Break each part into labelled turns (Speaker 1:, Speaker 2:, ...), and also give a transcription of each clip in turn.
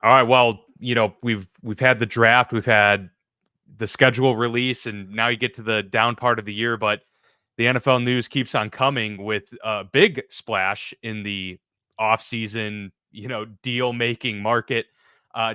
Speaker 1: All right. Well, we've had the draft, we've had the schedule release, and now you get to the down part of the year. But the NFL news keeps on coming with a big splash in the offseason, deal making market.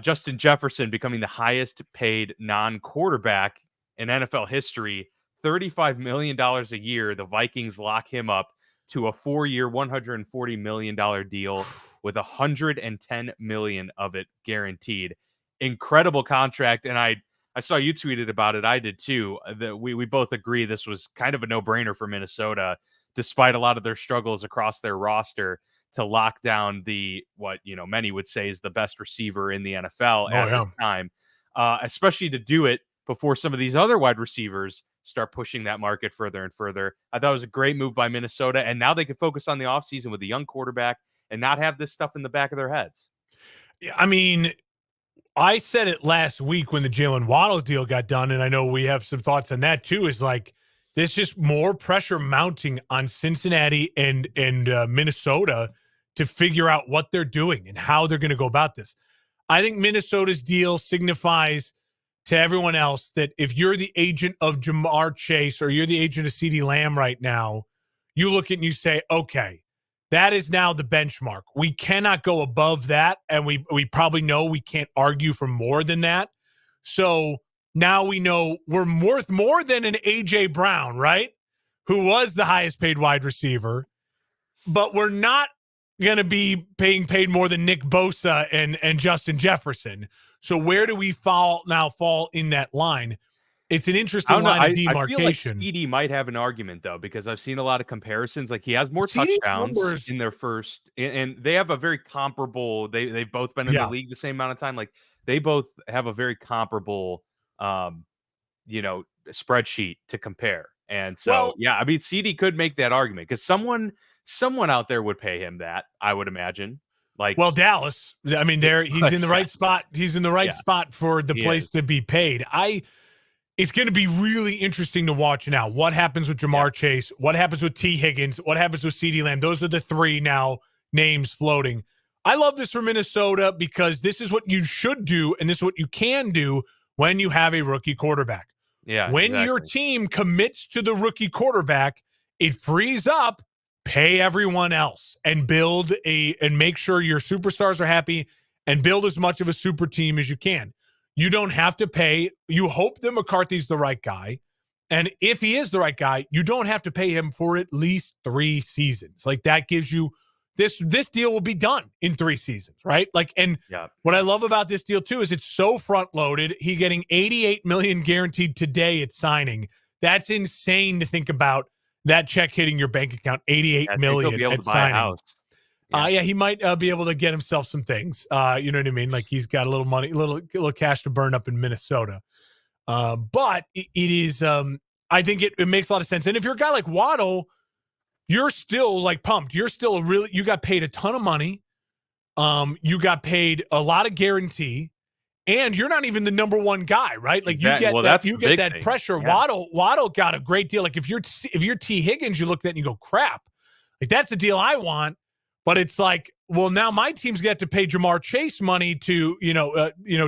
Speaker 1: Justin Jefferson becoming the highest paid non quarterback in NFL history, $35 million a year. The Vikings lock him up to a 4-year, $140 million deal with $110 million of it guaranteed. Incredible contract. And I saw you tweeted about it. I did too. That we both agree this was kind of a no-brainer for Minnesota, despite a lot of their struggles across their roster, to lock down the what many would say is the best receiver in the NFL
Speaker 2: Oh
Speaker 1: at this
Speaker 2: yeah.
Speaker 1: time, especially to do it before some of these other wide receivers start pushing that market further and further. I thought it was a great move by Minnesota, and now they can focus on the offseason with a young quarterback and not have this stuff in the back of their heads.
Speaker 2: I mean, I said it last week when the Jalen Waddle deal got done, and I know we have some thoughts on that too. Is like there's just more pressure mounting on Cincinnati and Minnesota to figure out what they're doing and how they're going to go about this. I think Minnesota's deal signifies to everyone else that if you're the agent of Jamar Chase or you're the agent of CeeDee Lamb right now, you look at and you say, okay, that is now the benchmark. We cannot go above that, and we probably know we can't argue for more than that. So now we know we're worth more than an A.J. Brown, right? Who was the highest paid wide receiver, but we're not going to be being paid more than Nick Bosa and Justin Jefferson. So where do we fall in that line? It's an
Speaker 1: I
Speaker 2: interesting
Speaker 1: don't know.
Speaker 2: line of
Speaker 1: I feel like
Speaker 2: demarcation.
Speaker 1: CD might have an argument though, because I've seen a lot of comparisons. Like he has more
Speaker 2: CD
Speaker 1: touchdowns
Speaker 2: numbers,
Speaker 1: in their first, and they have a very comparable. They've both been in the
Speaker 2: yeah.
Speaker 1: league the same amount of time. Like they both have a very comparable, um, spreadsheet to compare. And so,
Speaker 2: Well,
Speaker 1: yeah, I mean, CD could make that argument because someone out there would pay him that. I would imagine. Like,
Speaker 2: Well, Dallas, I mean, he's in the
Speaker 1: yeah,
Speaker 2: right spot. He's in the right
Speaker 1: yeah,
Speaker 2: spot for the
Speaker 1: he is.
Speaker 2: place to be paid. It's going to be really interesting to watch now. What happens with
Speaker 1: Yeah,
Speaker 2: Jamar Chase? What happens with T. Higgins? What happens with CeeDee Lamb? Those are the three now names floating. I love this for Minnesota because this is what you should do, and this is what you can do when you have a rookie quarterback.
Speaker 1: yeah,
Speaker 2: When your
Speaker 1: exactly.
Speaker 2: team commits to the rookie quarterback, it frees up, pay everyone else and and make sure your superstars are happy and build as much of a super team as you can. You don't have to pay. You hope that McCarthy's the right guy. And if he is the right guy, you don't have to pay him for at least 3 seasons. Like that gives you this deal will be done in 3 seasons, right? Like, and
Speaker 1: Yeah,
Speaker 2: what I love about this deal too is it's so front loaded. He getting 88 million guaranteed today at signing. That's insane to think about that check hitting your bank account, 88
Speaker 1: I think he'll
Speaker 2: million
Speaker 1: be able to
Speaker 2: at
Speaker 1: buy a
Speaker 2: signing.
Speaker 1: house. Yeah.
Speaker 2: Yeah, he might be able to get himself some things. You know what I mean? Like he's got a little money, little cash to burn up in Minnesota. But it is, I think it makes a lot of sense. And if you're a guy like Waddle, you're still like pumped. You're still you got paid a ton of money. You got paid a lot of guarantee, and you're not even the number one guy, right? Like
Speaker 1: Exactly. Well, that's
Speaker 2: you
Speaker 1: the
Speaker 2: get
Speaker 1: big
Speaker 2: that
Speaker 1: thing.
Speaker 2: pressure.
Speaker 1: Yeah.
Speaker 2: Waddle got a great deal. Like if you're T Higgins, you look at that and you go, crap. Like that's the deal I want. But it's like, well, now my team's got to pay Jamar Chase money to,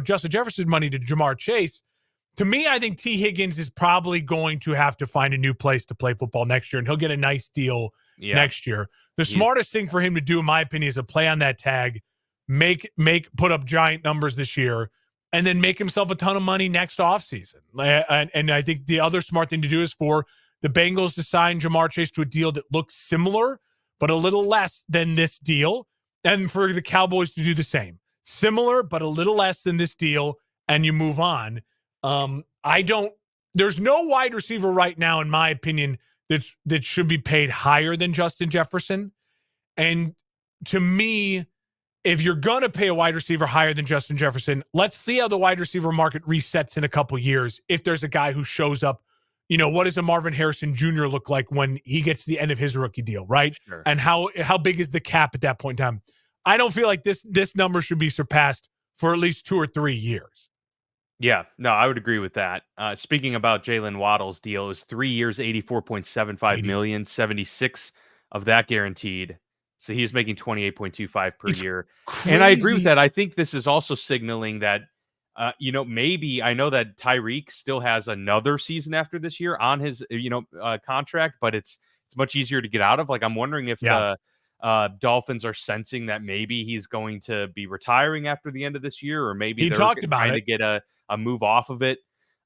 Speaker 2: Justin Jefferson money to Jamar Chase. To me, I think T Higgins is probably going to have to find a new place to play football next year, and he'll get a nice deal
Speaker 1: Yeah.
Speaker 2: next year. The
Speaker 1: He's
Speaker 2: smartest thing for him to do, in my opinion, is to play on that tag, put up giant numbers this year, and then make himself a ton of money next offseason. And I think the other smart thing to do is for the Bengals to sign Jamar Chase to a deal that looks similar, but a little less than this deal. And for the Cowboys to do the same. Similar, but a little less than this deal, and you move on. There's no wide receiver right now, in my opinion, that should be paid higher than Justin Jefferson. And to me, if you're going to pay a wide receiver higher than Justin Jefferson, let's see how the wide receiver market resets in a couple years. If there's a guy who shows up, what does a Marvin Harrison Jr. look like when he gets to the end of his rookie deal, right?
Speaker 1: sure.
Speaker 2: And how big is the cap at that point in time? I don't feel like this number should be surpassed for at least 2 or 3 years.
Speaker 1: Yeah, no, I would agree with that. Speaking about Jalen Waddle's deal, it was 3 years, 84.75
Speaker 2: 80.
Speaker 1: million, 76 of that guaranteed. So he's making 28.25 per
Speaker 2: It's
Speaker 1: year. And I agree with
Speaker 2: crazy.
Speaker 1: that. I think this is also signaling that, maybe I know that Tyreek still has another season after this year on his, contract, but it's much easier to get out of. Like, I'm wondering if
Speaker 2: Yeah.
Speaker 1: the Dolphins are sensing that maybe he's going to be retiring after the end of this year, or maybe
Speaker 2: He
Speaker 1: they're
Speaker 2: talked about
Speaker 1: trying to
Speaker 2: it.
Speaker 1: get a move off of it,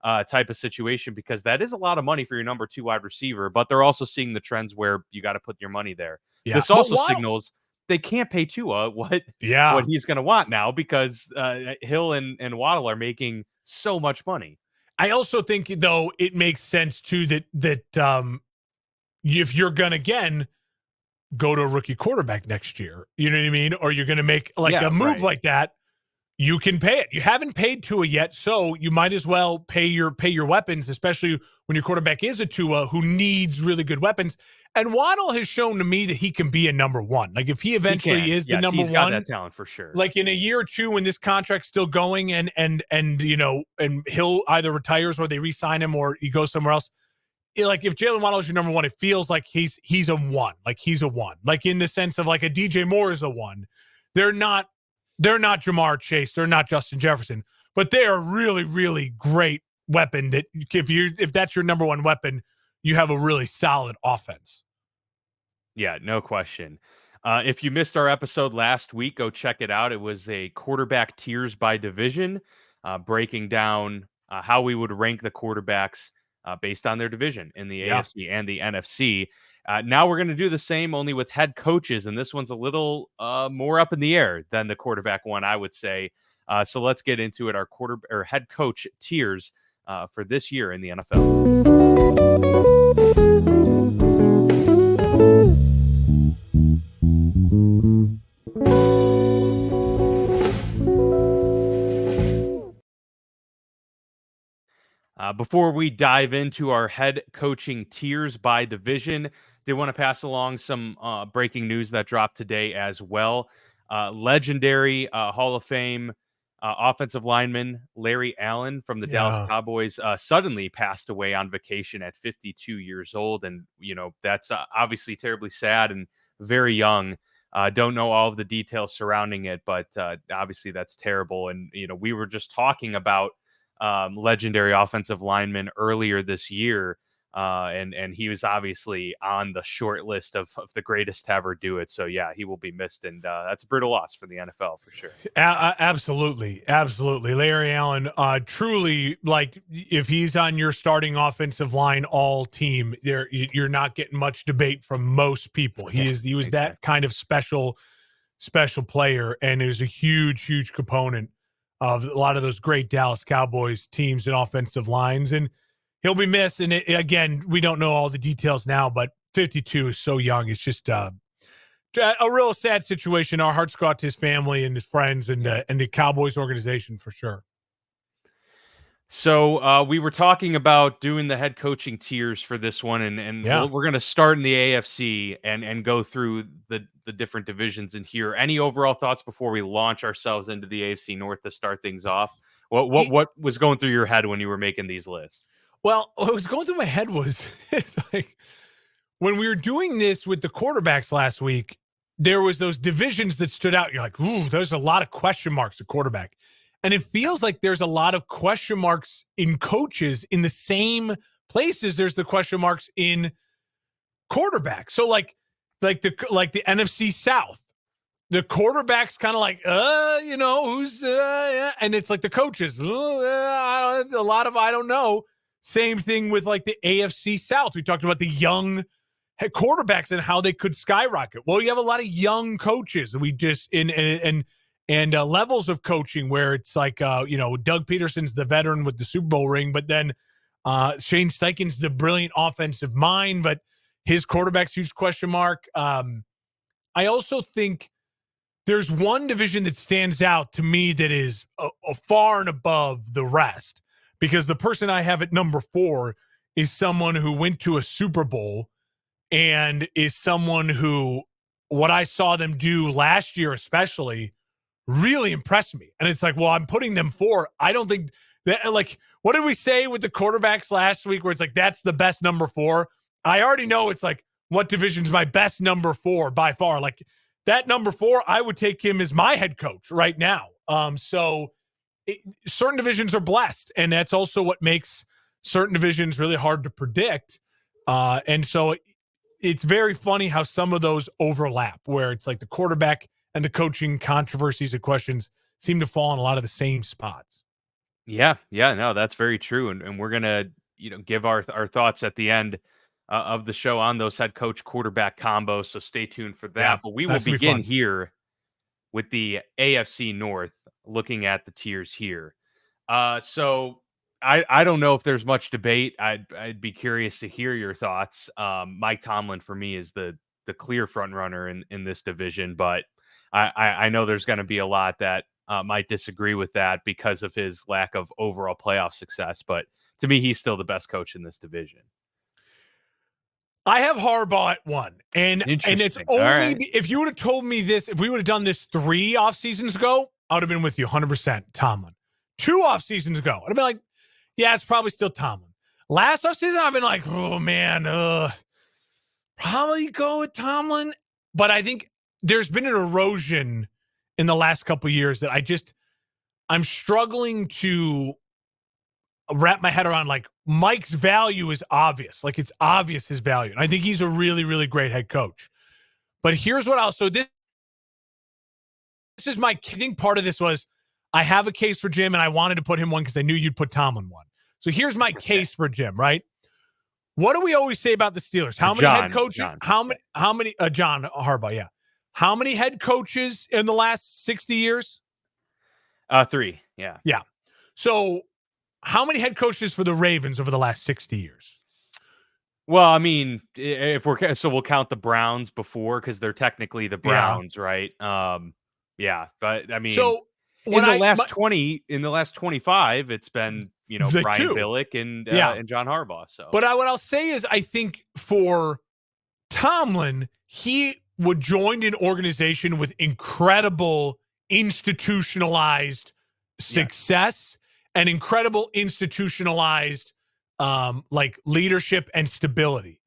Speaker 1: type of situation, because that is a lot of money for your number two wide receiver. But they're also seeing the trends where you got to put your money there.
Speaker 2: Yeah.
Speaker 1: This
Speaker 2: But
Speaker 1: also
Speaker 2: while
Speaker 1: signals they can't pay Tua what
Speaker 2: yeah,
Speaker 1: he's going to want now, because Hill and Waddle are making so much money.
Speaker 2: I also think though it makes sense too that if you're gonna again go to a rookie quarterback next year, you know what I mean? Or you're gonna make like a
Speaker 1: Yeah,
Speaker 2: move
Speaker 1: right.
Speaker 2: like that, you can pay it. You haven't paid Tua yet, so you might as well pay your weapons, especially when your quarterback is a Tua who needs really good weapons. And Waddle has shown to me that he can be a number one. Like if he
Speaker 1: He
Speaker 2: eventually
Speaker 1: can.
Speaker 2: is the
Speaker 1: Yes,
Speaker 2: number
Speaker 1: he's got
Speaker 2: one,
Speaker 1: that talent for sure.
Speaker 2: like in a year or two when this contract's still going and and he'll either retires or they re-sign him or he goes somewhere else. Like if Jalen Waddle is your number one, it feels like he's a one. Like he's a one. Like in the sense of like a DJ Moore is a one. They're not they're not Jamar Chase. They're not Justin Jefferson, but they are really, really great weapon that if that's your number one weapon, you have a really solid offense.
Speaker 1: Yeah, no question. If you missed our episode last week, go check it out. It was a quarterback tiers by division, breaking down how we would rank the quarterbacks based on their division in the
Speaker 2: Yeah.
Speaker 1: AFC and the NFC. Now we're going to do the same, only with head coaches, and this one's a little more up in the air than the quarterback one, I would say. So let's get into it. Our quarter or head coach tiers for this year in the NFL. Before we dive into our head coaching tiers by division, they want to pass along some breaking news that dropped today as well. Legendary Hall of Fame offensive lineman Larry Allen from the Dallas
Speaker 2: Yeah.
Speaker 1: Cowboys suddenly passed away on vacation at 52 years old. And, that's obviously terribly sad and very young. Don't know all of the details surrounding it, but obviously that's terrible. And, we were just talking about legendary offensive lineman earlier this year. And he was obviously on the short list of the greatest to ever do it. So yeah, he will be missed, and that's a brutal loss for the NFL for sure.
Speaker 2: Absolutely, absolutely. Larry Allen, truly, like if he's on your starting offensive line all team, you're not getting much debate from most people.
Speaker 1: Yeah,
Speaker 2: He was that
Speaker 1: exactly.
Speaker 2: kind of special player, and it was a huge component of a lot of those great Dallas Cowboys teams and offensive lines, and he'll be missed. And again, we don't know all the details now, but 52 is so young. It's just a real sad situation. Our hearts go out to his family and his friends
Speaker 1: Yeah.
Speaker 2: and the Cowboys organization for sure.
Speaker 1: So we were talking about doing the head coaching tiers for this one, and
Speaker 2: Yeah.
Speaker 1: we're going to start in the AFC and go through the different divisions in here. Any overall thoughts before we launch ourselves into the AFC North to start things off? What was going through your head when you were making these lists?
Speaker 2: Well, what was going through my head was it's like when we were doing this with the quarterbacks last week, there was those divisions that stood out. You're like, ooh, there's a lot of question marks at quarterback. And it feels like there's a lot of question marks in coaches in the same places. There's the question marks in quarterback. So like the NFC South, the quarterback's kind of like, who's, yeah. And it's like the coaches, a lot of, I don't know. Same thing with like the AFC South. We talked about the young quarterbacks and how they could skyrocket. Well, you have a lot of young coaches. We just and levels of coaching where it's like, Doug Peterson's the veteran with the Super Bowl ring, but then Shane Steichen's the brilliant offensive mind, but his quarterback's huge question mark. I also think there's one division that stands out to me that is a far and above the rest because the person I have at number 4 is someone who went to a Super Bowl and is someone who what I saw them do last year especially really impressed me. And it's like, well, I'm putting them 4. I don't think that, like, what did we say with the quarterbacks last week where it's like that's the best number 4? I already know it's like what division's my best number 4 by far. Like that number 4, I would take him as my head coach right now. Certain divisions are blessed, and that's also what makes certain divisions really hard to predict. And so it's very funny how some of those overlap, where it's like the quarterback and the coaching controversies and questions seem to fall in a lot of the same spots.
Speaker 1: Yeah, yeah, no, that's very true, and we're gonna give our thoughts at the end of the show on those head coach quarterback combos. So stay tuned for
Speaker 2: Yeah,
Speaker 1: that. But we will
Speaker 2: that's gonna be
Speaker 1: begin
Speaker 2: fun.
Speaker 1: here with the AFC North, looking at the tiers here. So I don't know if there's much debate. I'd be curious to hear your thoughts. Mike Tomlin for me is the clear front runner in this division, but I know there's going to be a lot that might disagree with that because of his lack of overall playoff success. But to me, he's still the best coach in this division.
Speaker 2: I have Harbaugh at 1, and it's
Speaker 1: Interesting. All
Speaker 2: only
Speaker 1: right.
Speaker 2: if you would have told me this, if we would have done this 3 off seasons ago, I would have been with you 100%. Tomlin. 2 off seasons ago, I'd have been like, yeah, it's probably still Tomlin. Last off season, I've been like, oh man, probably go with Tomlin. But I think there's been an erosion in the last couple of years that I'm struggling to wrap my head around. Like, Mike's value is obvious. Like, it's obvious his value. And I think he's a really, really great head coach. But here's what else. So this is I think part of this was I have a case for Jim, and I wanted to put him 1 because I knew you'd put Tomlin 1. So here's my
Speaker 1: Okay.
Speaker 2: case for Jim, right? What do we always say about the Steelers? How many
Speaker 1: John,
Speaker 2: head coaches?
Speaker 1: John.
Speaker 2: How many John Harbaugh, yeah. How many head coaches in the last 60 years?
Speaker 1: 3. Yeah.
Speaker 2: Yeah. So how many head coaches for the Ravens over the last 60 years?
Speaker 1: Well, I mean, if we'll count the Browns before because they're technically the
Speaker 2: Yeah.
Speaker 1: Browns, right? Yeah, but I mean,
Speaker 2: So when
Speaker 1: in the last 25, it's been
Speaker 2: the
Speaker 1: Brian
Speaker 2: 2.
Speaker 1: Billick
Speaker 2: Yeah.
Speaker 1: and John Harbaugh. So,
Speaker 2: But what I'll say is I think for Tomlin, he would join an organization with incredible institutionalized
Speaker 1: yeah,
Speaker 2: success and incredible institutionalized like leadership and stability.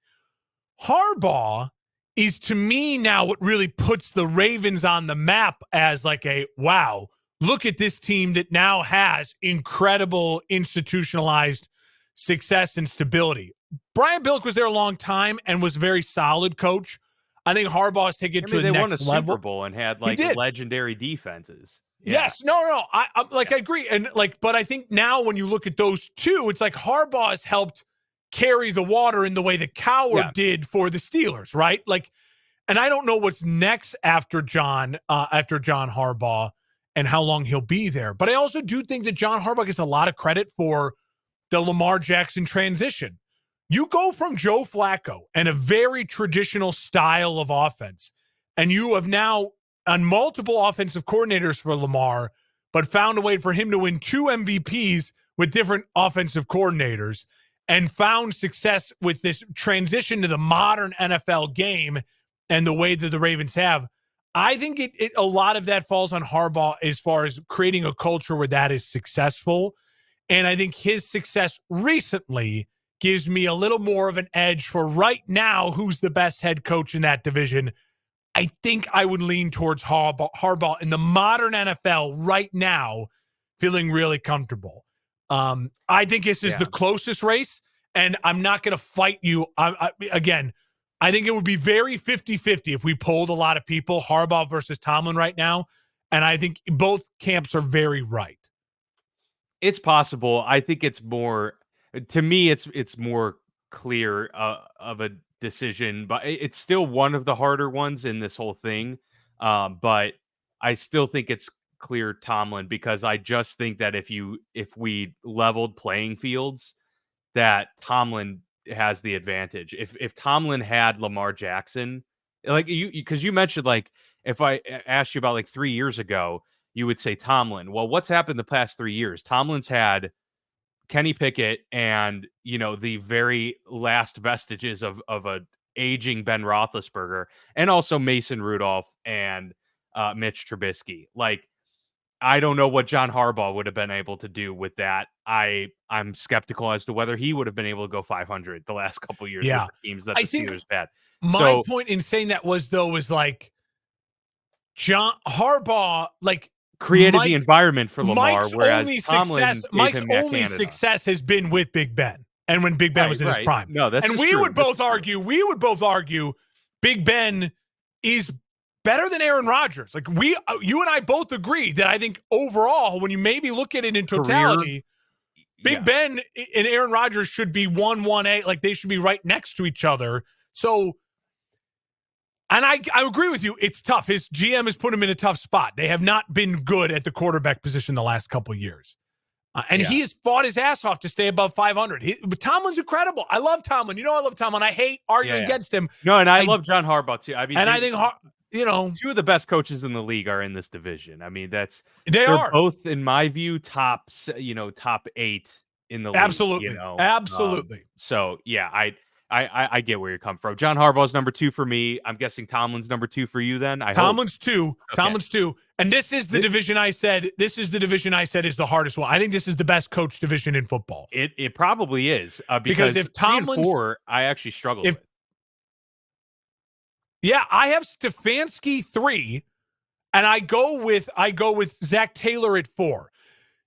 Speaker 2: Harbaugh is, to me, now what really puts the Ravens on the map as like a wow, look at this team that now has incredible institutionalized success and stability. Brian Billick was there a long time and was a very solid coach. I think Harbaugh has taken
Speaker 1: I
Speaker 2: it to
Speaker 1: mean,
Speaker 2: the
Speaker 1: they won a
Speaker 2: next
Speaker 1: Super
Speaker 2: level.
Speaker 1: Bowl and had
Speaker 2: He
Speaker 1: like
Speaker 2: did.
Speaker 1: legendary defenses. Yeah,
Speaker 2: Yes, no. I agree, and but I think now when you look at those 2, it's like Harbaugh has helped carry the water in the way that
Speaker 1: yeah.
Speaker 2: Coward did for the Steelers, right? Like, and I don't know what's next after John Harbaugh and how long he'll be there, but I also do think that John Harbaugh gets a lot of credit for the Lamar Jackson transition. You go from Joe Flacco and a very traditional style of offense, and you have now on multiple offensive coordinators for Lamar, but found a way for him to win 2 MVPs with different offensive coordinators and found success with this transition to the modern NFL game and the way that the Ravens have. I think a lot of that falls on Harbaugh as far as creating a culture where that is successful. And I think his success recently gives me a little more of an edge for right now who's the best head coach in that division. I think I would lean towards Harbaugh in the modern NFL right now, feeling really comfortable. I think this is the
Speaker 1: Yeah.
Speaker 2: closest race, and I'm not going to fight you. Again, I think it would be very 50-50 if we polled a lot of people, Harbaugh versus Tomlin right now, and I think both camps are very right.
Speaker 1: It's possible. I think it's more to me, it's more clear, of a decision, but it's still one of the harder ones in this whole thing. But I still think it's clear Tomlin because I just think that if we leveled playing fields, that Tomlin has the advantage. If Tomlin had Lamar Jackson, like because you mentioned like if I asked you about like 3 years ago, you would say Tomlin. Well, what's happened the past 3 years? Tomlin's had Kenny Pickett and the very last vestiges of a aging Ben Roethlisberger, and also Mason Rudolph and Mitch Trubisky. Like I don't know what John Harbaugh would have been able to do with that. I'm skeptical as to whether he would have been able to go 500 the last couple years with
Speaker 2: Yeah.
Speaker 1: the teams that
Speaker 2: I
Speaker 1: the
Speaker 2: think
Speaker 1: Steelers had.
Speaker 2: my
Speaker 1: So
Speaker 2: point in saying that was like, John Harbaugh, like
Speaker 1: created the
Speaker 2: Mike,
Speaker 1: environment for Lamar,
Speaker 2: Mike's
Speaker 1: whereas
Speaker 2: only success,
Speaker 1: Tomlin gave
Speaker 2: Mike's
Speaker 1: him Matt
Speaker 2: only
Speaker 1: Canada.
Speaker 2: success has been with Big Ben, and when Big Ben was
Speaker 1: Right,
Speaker 2: in his
Speaker 1: right.
Speaker 2: prime.
Speaker 1: No, this
Speaker 2: And
Speaker 1: is true. This is true.
Speaker 2: we would both argue, Big Ben is better than Aaron Rodgers. Like you and I both agree that I think overall, when you maybe look at it in
Speaker 1: Career,
Speaker 2: totality, Big
Speaker 1: yes.
Speaker 2: Ben and Aaron Rodgers should be 1-1A, like they should be right next to each other. So, and I agree with you. It's tough. His GM has put him in a tough spot. They have not been good at the quarterback position the last couple of years. And he has fought his ass off to stay above 500. But Tomlin's incredible. I love Tomlin. You know I love Tomlin. I hate arguing against him.
Speaker 1: No, and I love John Harbaugh too. I mean,
Speaker 2: and I think,
Speaker 1: two of the best coaches in the league are in this division. I mean,
Speaker 2: they're
Speaker 1: both, in my view, top 8 in the league.
Speaker 2: Absolutely. Absolutely.
Speaker 1: So yeah, I get where you're coming from. John Harbaugh's number 2 for me. I'm guessing Tomlin's number 2 for you. Then
Speaker 2: Tomlin's 2.
Speaker 1: Okay.
Speaker 2: Tomlin's 2. And this is the division I said. This is the division I said is the hardest one. I think this is the best coach division in football.
Speaker 1: It probably is
Speaker 2: because if Tomlin's
Speaker 1: 4, I actually struggled with.
Speaker 2: Yeah, I have Stefanski 3, and I go with Zach Taylor at 4.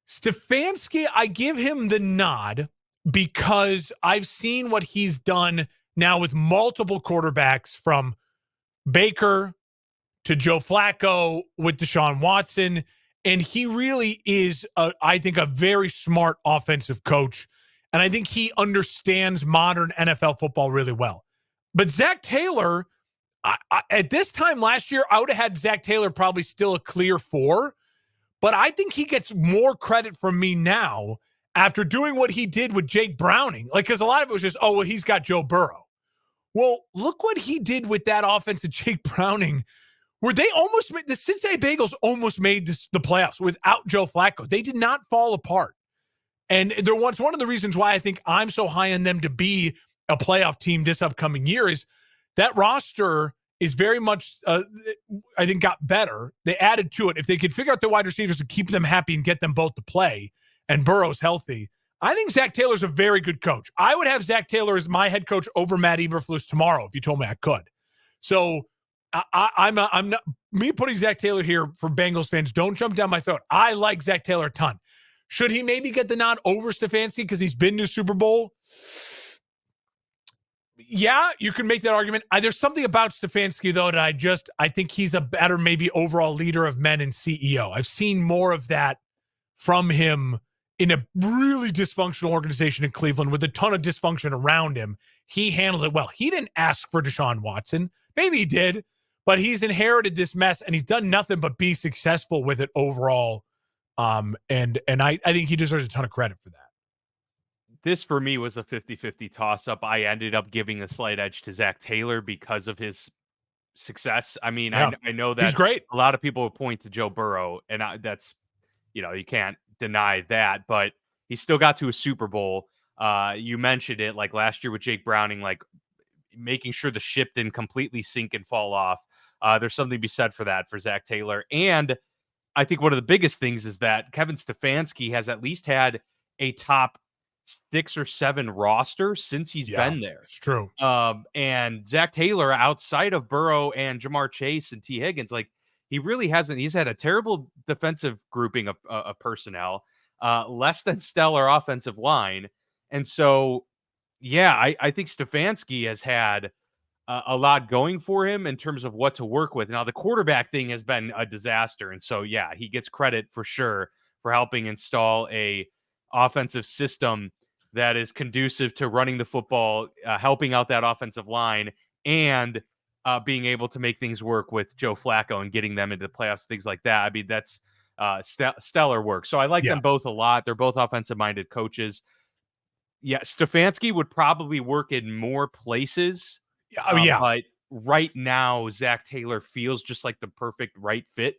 Speaker 2: Stefanski, I give him the nod because I've seen what he's done now with multiple quarterbacks, from Baker to Joe Flacco with Deshaun Watson. And he really is, I think, a very smart offensive coach. And I think he understands modern NFL football really well. But Zach Taylor, at this time last year, I would have had Zach Taylor probably still a clear 4. But I think he gets more credit from me now after doing what he did with Jake Browning. Like, because a lot of it was just, oh, well, he's got Joe Burrow. Well, look what he did with that offense of Jake Browning, where they almost made the Cincinnati Bengals almost made the playoffs without Joe Flacco. They did not fall apart. And there was one of the reasons why I think I'm so high on them to be a playoff team this upcoming year is that roster is very much, I think, got better. They added to it. If they could figure out the wide receivers and keep them happy and get them both to play, and Burrow's healthy, I think Zach Taylor's a very good coach. I would have Zach Taylor as my head coach over Matt Eberflus tomorrow if you told me I could. So I'm not me putting Zach Taylor here for Bengals fans. Don't jump down my throat. I like Zach Taylor a ton. Should he maybe get the nod over Stefanski because he's been to Super Bowl? Yeah, you can make that argument. There's something about Stefanski, though, that I think he's a better maybe overall leader of men and CEO. I've seen more of that from him in a really dysfunctional organization in Cleveland with a ton of dysfunction around him. He handled it well. He didn't ask for Deshaun Watson. Maybe he did, but he's inherited this mess, and he's done nothing but be successful with it overall. And I think he deserves a ton of credit for that.
Speaker 1: This, for me, was a 50-50 toss-up. I ended up giving a slight edge to Zach Taylor because of his success. I mean, I know that
Speaker 2: he's great.
Speaker 1: A lot of people would point to Joe Burrow, and that's, you can't deny that, but he still got to a Super Bowl. You mentioned it, like last year with Jake Browning, like making sure the ship didn't completely sink and fall off. There's something to be said for that for Zach Taylor. And I think one of the biggest things is that Kevin Stefanski has at least had a top 6 or 7 roster since he's been there.
Speaker 2: It's true.
Speaker 1: And Zach Taylor, outside of Burrow and Jamar Chase and T. Higgins, like he really hasn't. He's had a terrible defensive grouping of personnel, less than stellar offensive line, and so yeah, I think Stefanski has had a lot going for him in terms of what to work with. Now, the quarterback thing has been a disaster, and so yeah, he gets credit for sure for helping install a offensive system that is conducive to running the football, helping out that offensive line, and being able to make things work with Joe Flacco and getting them into the playoffs, things like that. I mean, that's stellar work. So I like them both a lot. They're both offensive-minded coaches. Yeah, Stefanski would probably work in more places. But right now, Zach Taylor feels just like the perfect right fit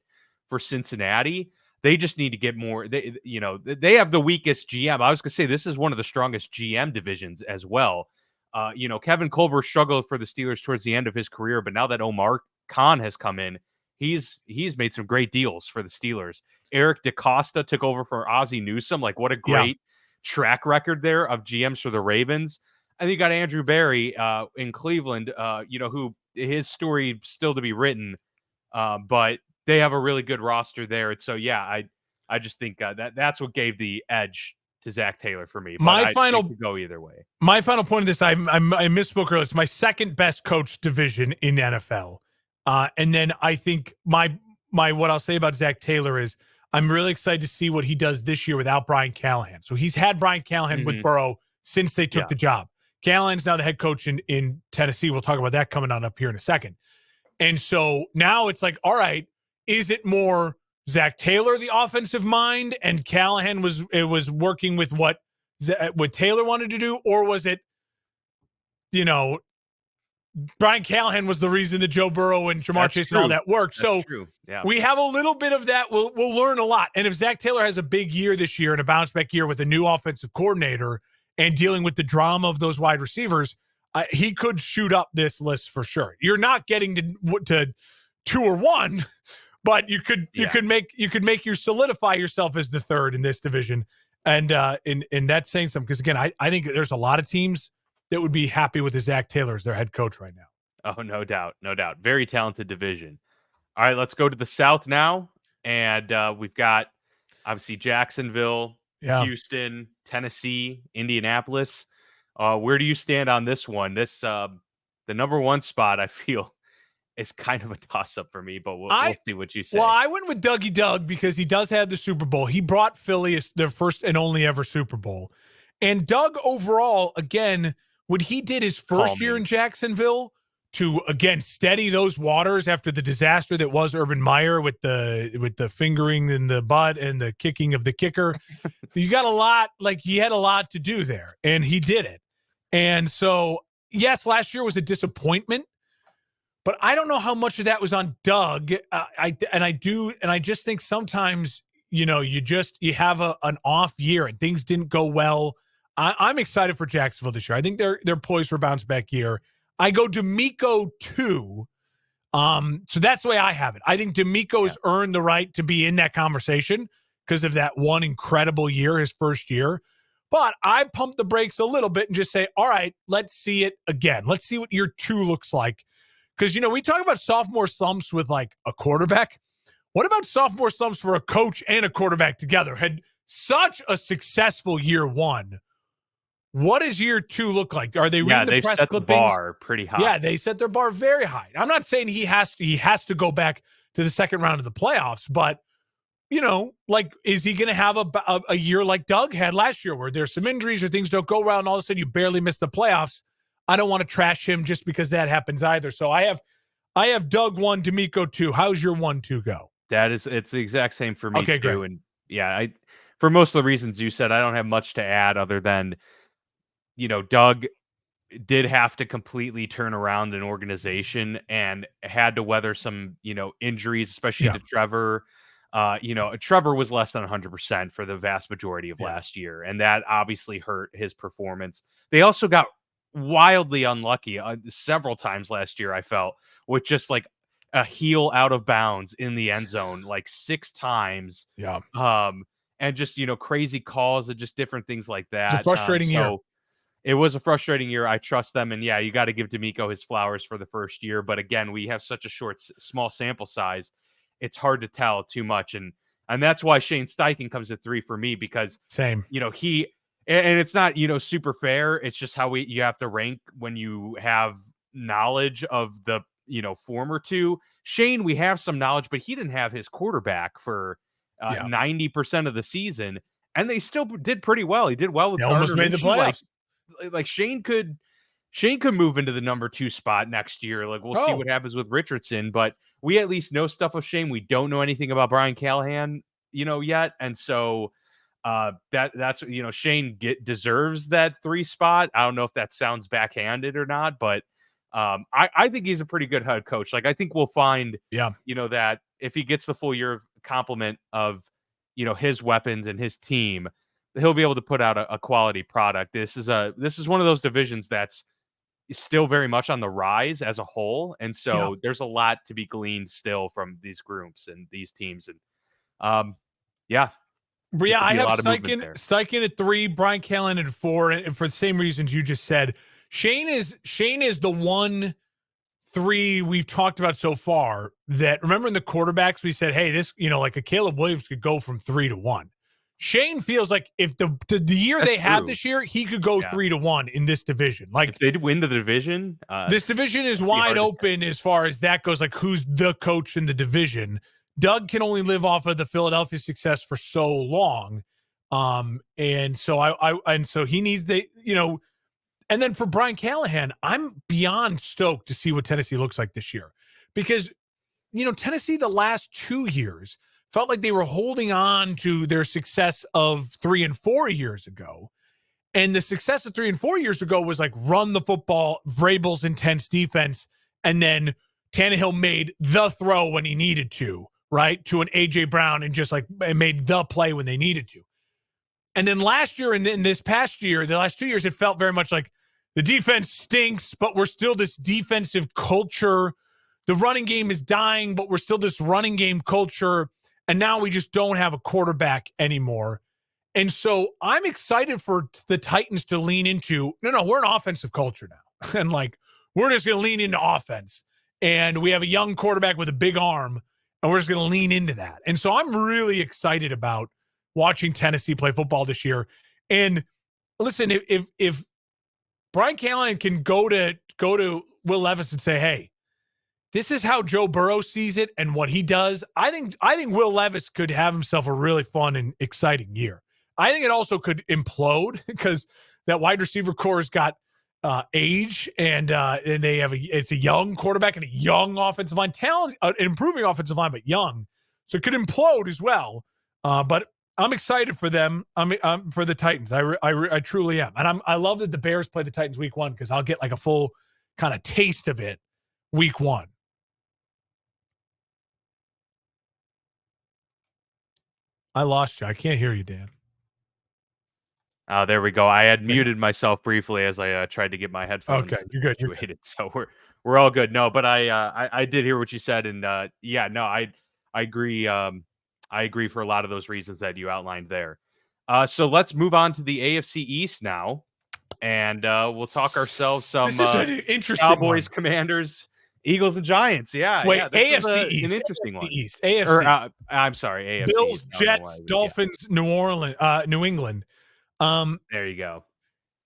Speaker 1: for Cincinnati. They just need to get more. They have the weakest GM. I was going to say this is one of the strongest GM divisions as well. Kevin Colbert struggled for the Steelers towards the end of his career, but now that Omar Khan has come in, he's made some great deals for the Steelers. Eric DeCosta took over for Ozzie Newsome. Like, what a great track record there of GMs for the Ravens. And then you got Andrew Berry in Cleveland, who his story still to be written, but they have a really good roster there. And so, yeah, I just think that's what gave the edge to Zach Taylor for me. But
Speaker 2: My
Speaker 1: it
Speaker 2: final
Speaker 1: could go either way.
Speaker 2: my final point of this, I misspoke earlier. It's my second best coach division in NFL. And then I think my what I'll say about Zach Taylor is I'm really excited to see what he does this year without Brian Callahan. So he's had Brian Callahan with Burrow since they took
Speaker 1: Yeah.
Speaker 2: the job. Callahan's now the head coach in Tennessee. We'll talk about that coming on up here in a second. And so now it's like, all right, is it more Zach Taylor, the offensive mind, and Callahan was working with what Taylor wanted to do, or was it, Brian Callahan was the reason that Joe Burrow and Jamar Chase and all that worked.
Speaker 1: That's true. Yeah.
Speaker 2: We have a little bit of that. We'll learn a lot. And if Zach Taylor has a big year this year and a bounce back year with a new offensive coordinator and dealing with the drama of those wide receivers, he could shoot up this list for sure. You're not getting to 2 or 1, but you could solidify yourself as the third in this division. And that's saying something, because again, I think there's a lot of teams that would be happy with Zach Taylor as their head coach right now.
Speaker 1: Oh, no doubt. No doubt. Very talented division. All right, let's go to the South now. And we've got obviously Jacksonville, Houston, Tennessee, Indianapolis. Where do you stand on this one? This the number 1 spot, I feel, is kind of a toss-up for me, but we'll see what you say.
Speaker 2: Well, I went with Dougie Doug because he does have the Super Bowl. He brought Philly as their first and only ever Super Bowl. And Doug overall, again, what he did his first year in Jacksonville to, again, steady those waters after the disaster that was Urban Meyer with the fingering in the butt and the kicking of the kicker. You got a lot, like he had a lot to do there, and he did it. And so, yes, last year was a disappointment, but I don't know how much of that was on Doug. I just think sometimes, you have an off year and things didn't go well. I'm excited for Jacksonville this year. I think they're poised for a bounce back year. I go DeMeco 2. So that's the way I have it. I think DeMeco has earned the right to be in that conversation because of that one incredible year, his first year. But I pump the brakes a little bit and just say, all right, let's see it again. Let's see what year 2 looks like. Because, we talk about sophomore slumps with like a quarterback. What about sophomore slumps for a coach and a quarterback together? Had such a successful year 1. What does year 2 look like? Are they reading the press clippings?
Speaker 1: The bar pretty high.
Speaker 2: Yeah, they set their bar very high. I'm not saying he has to go back to the second round of the playoffs, but is he going to have a year like Doug had last year where there's some injuries or things don't go well and all of a sudden you barely miss the playoffs? I don't want to trash him just because that happens either. So I have Doug 1, DeMeco 2. How's your 1-2 go?
Speaker 1: It's the exact same for me too.
Speaker 2: Great.
Speaker 1: And yeah, for most of the reasons you said, I don't have much to add other than, Doug did have to completely turn around an organization and had to weather some, injuries, especially to Trevor. Trevor was less than 100% for the vast majority of last year, and that obviously hurt his performance. They also got wildly unlucky several times last year, I felt, with just like a heel out of bounds in the end zone like 6 times.
Speaker 2: Yeah.
Speaker 1: And just, crazy calls and just different things like that.
Speaker 2: It's a frustrating year.
Speaker 1: It was a frustrating year. I trust them. And yeah, you got to give DeMeco his flowers for the first year. But again, we have such a small sample size. It's hard to tell too much. And that's why Shane Steichen comes at 3 for me, because
Speaker 2: same,
Speaker 1: and it's not, super fair. It's just how you have to rank when you have knowledge of the, former 2. Shane, we have some knowledge, but he didn't have his quarterback for 90% of the season. And they still did pretty well. He did well with
Speaker 2: almost made the playoffs.
Speaker 1: Like Shane could move into the number 2 spot next year. Like we'll see what happens with Richardson, but we at least know stuff of Shane. We don't know anything about Brian Callahan, yet. And so that's Shane deserves that 3 spot. I don't know if that sounds backhanded or not, but I think he's a pretty good head coach. Like I think we'll find that if he gets the full year of complement of his weapons and his team, he'll be able to put out a quality product. This is one of those divisions that's still very much on the rise as a whole, and so there's a lot to be gleaned still from these groups and these teams. And I have
Speaker 2: Steichen at 3, Brian Callahan at 4, and for the same reasons you just said. Shane is the one three we've talked about so far that remember in the quarterbacks, we said, hey, this, like a Caleb Williams could go from 3-1. Shane feels like if the year
Speaker 1: That's
Speaker 2: they have
Speaker 1: true.
Speaker 2: this year, he could go
Speaker 1: Yeah.
Speaker 2: 3-1 in this division. Like,
Speaker 1: if they win the division,
Speaker 2: this division is
Speaker 1: that'd be
Speaker 2: wide
Speaker 1: hard to
Speaker 2: open as far as that goes. Like, who's the coach in the division? Doug can only live off of the Philadelphia success for so long. And so he needs and then for Brian Callahan, I'm beyond stoked to see what Tennessee looks like this year because, Tennessee the last 2 years felt like they were holding on to their success of 3 and 4 years ago. And the success of 3 and 4 years ago was like run the football, Vrabel's intense defense, and then Tannehill made the throw when he needed to, right? To an A.J. Brown and just like made the play when they needed to. And then last year and in this past year, the last 2 years, it felt very much like the defense stinks, but we're still this defensive culture. The running game is dying, but we're still this running game culture. And now we just don't have a quarterback anymore. And so I'm excited for the Titans to lean into, no, we're an offensive culture now. And like, we're just going to lean into offense. And we have a young quarterback with a big arm, and we're just going to lean into that. And so I'm really excited about watching Tennessee play football this year. And listen, if Brian Callahan can go to Will Levis and say, hey, this is how Joe Burrow sees it and what he does, I think Will Levis could have himself a really fun and exciting year. I think it also could implode because that wide receiver core has got age and they have it's a young quarterback and a young offensive line, talent, an improving offensive line, but young. So it could implode as well. But I'm excited for them. I'm for the Titans. I truly am. And I love that the Bears play the Titans week 1 because I'll get like a full kind of taste of it week 1. I lost you. I can't hear you, Dan.
Speaker 1: There we go. I had muted myself briefly as I tried to get my headphones
Speaker 2: you're good.
Speaker 1: situated, so we're all good. No, but I did hear what you said, and I agree. I agree for a lot of those reasons that you outlined there. So let's move on to the AFC East now, and we'll talk ourselves some
Speaker 2: This is an interesting
Speaker 1: Cowboys,
Speaker 2: one.
Speaker 1: Commanders, Eagles, and Giants. Yeah,
Speaker 2: Wait,
Speaker 1: yeah. This
Speaker 2: AFC
Speaker 1: is
Speaker 2: East,
Speaker 1: an interesting
Speaker 2: AFC
Speaker 1: one.
Speaker 2: East, AFC.
Speaker 1: Or I'm sorry, AFC
Speaker 2: Bills,
Speaker 1: East.
Speaker 2: Jets, Dolphins, New Orleans, New England.
Speaker 1: There you go.